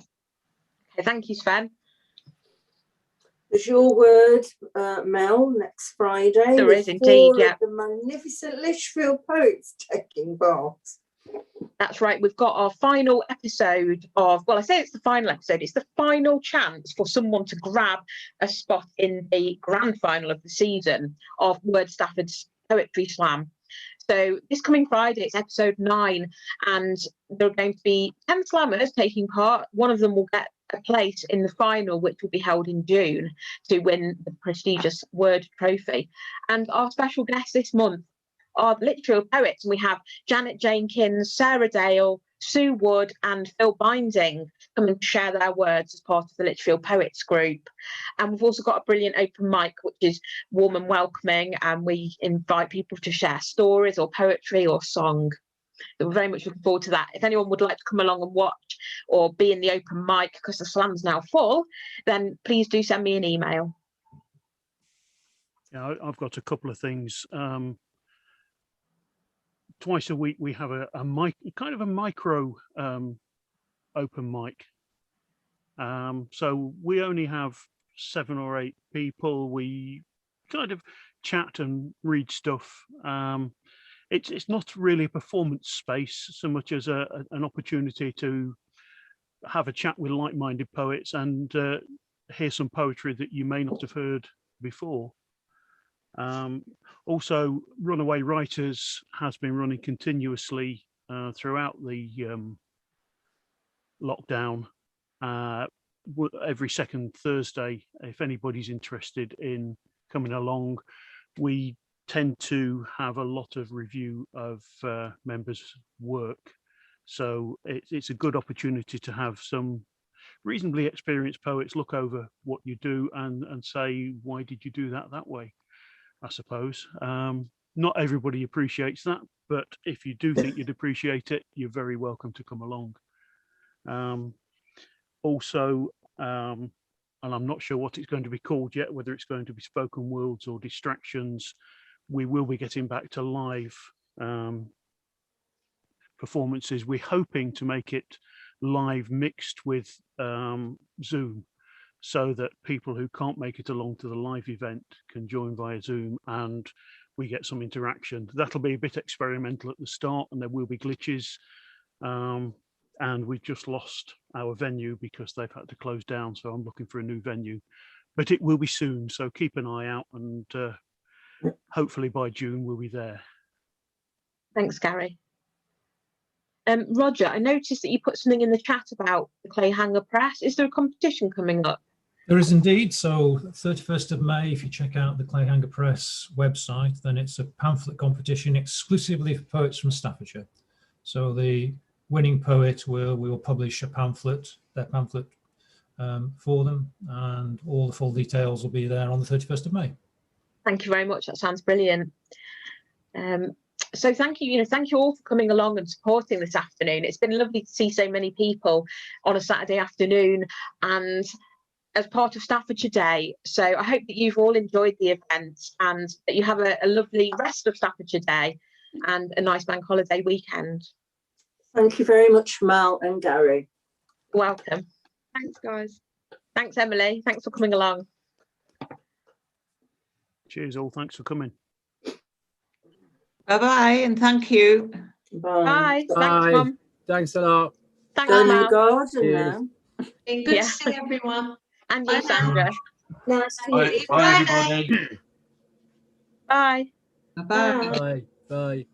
Okay, thank you, Sven. There's your word, Mel, next Friday. There is indeed, yeah. The magnificent Lichfield poets taking part. That's right. We've got our final episode of, well, I say it's the final episode. It's the final chance for someone to grab a spot in the grand final of the season of Word Stafford's Poetry Slam. So this coming Friday, it's episode 9, and there are going to be 10 slammers taking part. One of them will get a place in the final, which will be held in June, to win the prestigious Word Trophy. And our special guests this month are the Lichfield poets, and we have Janet Jenkins, Sarah Dale, Sue Wood and Phil Binding coming to share their words as part of the Lichfield Poets group. And we've also got a brilliant open mic, which is warm and welcoming, and we invite people to share stories or poetry or song. So we're very much looking forward to that. If anyone would like to come along and watch or be in the open mic because the slam's now full, then please do send me an email. Yeah, I've got a couple of things. Twice a week we have a kind of a micro open mic. So we only have 7 or 8 people. We kind of chat and read stuff. It's not really a performance space so much as an opportunity to have a chat with like-minded poets and hear some poetry that you may not have heard before. Also, Runaway Writers has been running continuously throughout the lockdown, every second Thursday, if anybody's interested in coming along, we tend to have a lot of review of members' work. So it's a good opportunity to have some reasonably experienced poets look over what you do and say, why did you do that way? I suppose. Not everybody appreciates that, but if you do think you'd appreciate it, you're very welcome to come along. Also, and I'm not sure what it's going to be called yet, whether it's going to be Spoken Worlds or Distractions, we will be getting back to live performances. We're hoping to make it live mixed with Zoom, so that people who can't make it along to the live event can join via Zoom and we get some interaction. That'll be a bit experimental at the start and there will be glitches. And we've just lost our venue because they've had to close down. So I'm looking for a new venue, but it will be soon. So keep an eye out and hopefully by June we'll be there. Thanks, Gary. Roger, I noticed that you put something in the chat about the Clayhanger Press. Is there a competition coming up? There is indeed. So 31st of May, if you check out the Clayhanger Press website, then it's a pamphlet competition exclusively for poets from Staffordshire. So the winning poet we will publish a pamphlet, their pamphlet for them, and all the full details will be there on the 31st of May. Thank you very much. That sounds brilliant. So thank you, thank you all for coming along and supporting this afternoon. It's been lovely to see so many people on a Saturday afternoon and as part of Staffordshire Day. So I hope that you've all enjoyed the event and that you have a lovely rest of Staffordshire Day and a nice bank holiday weekend. Thank you very much, Mal and Gary. Welcome. Thanks, guys. Thanks, Emily. Thanks for coming along. Cheers all. Thanks for coming. Bye-bye and thank you. Bye. Bye. Thanks, Mum. Thanks a lot. Thanks, Go in the Mal. garden now. Been good Yeah. to see everyone. And Bye you, now. Sandra. Nice to Bye, meet you. bye everybody. Bye. Bye-bye. Bye. Bye.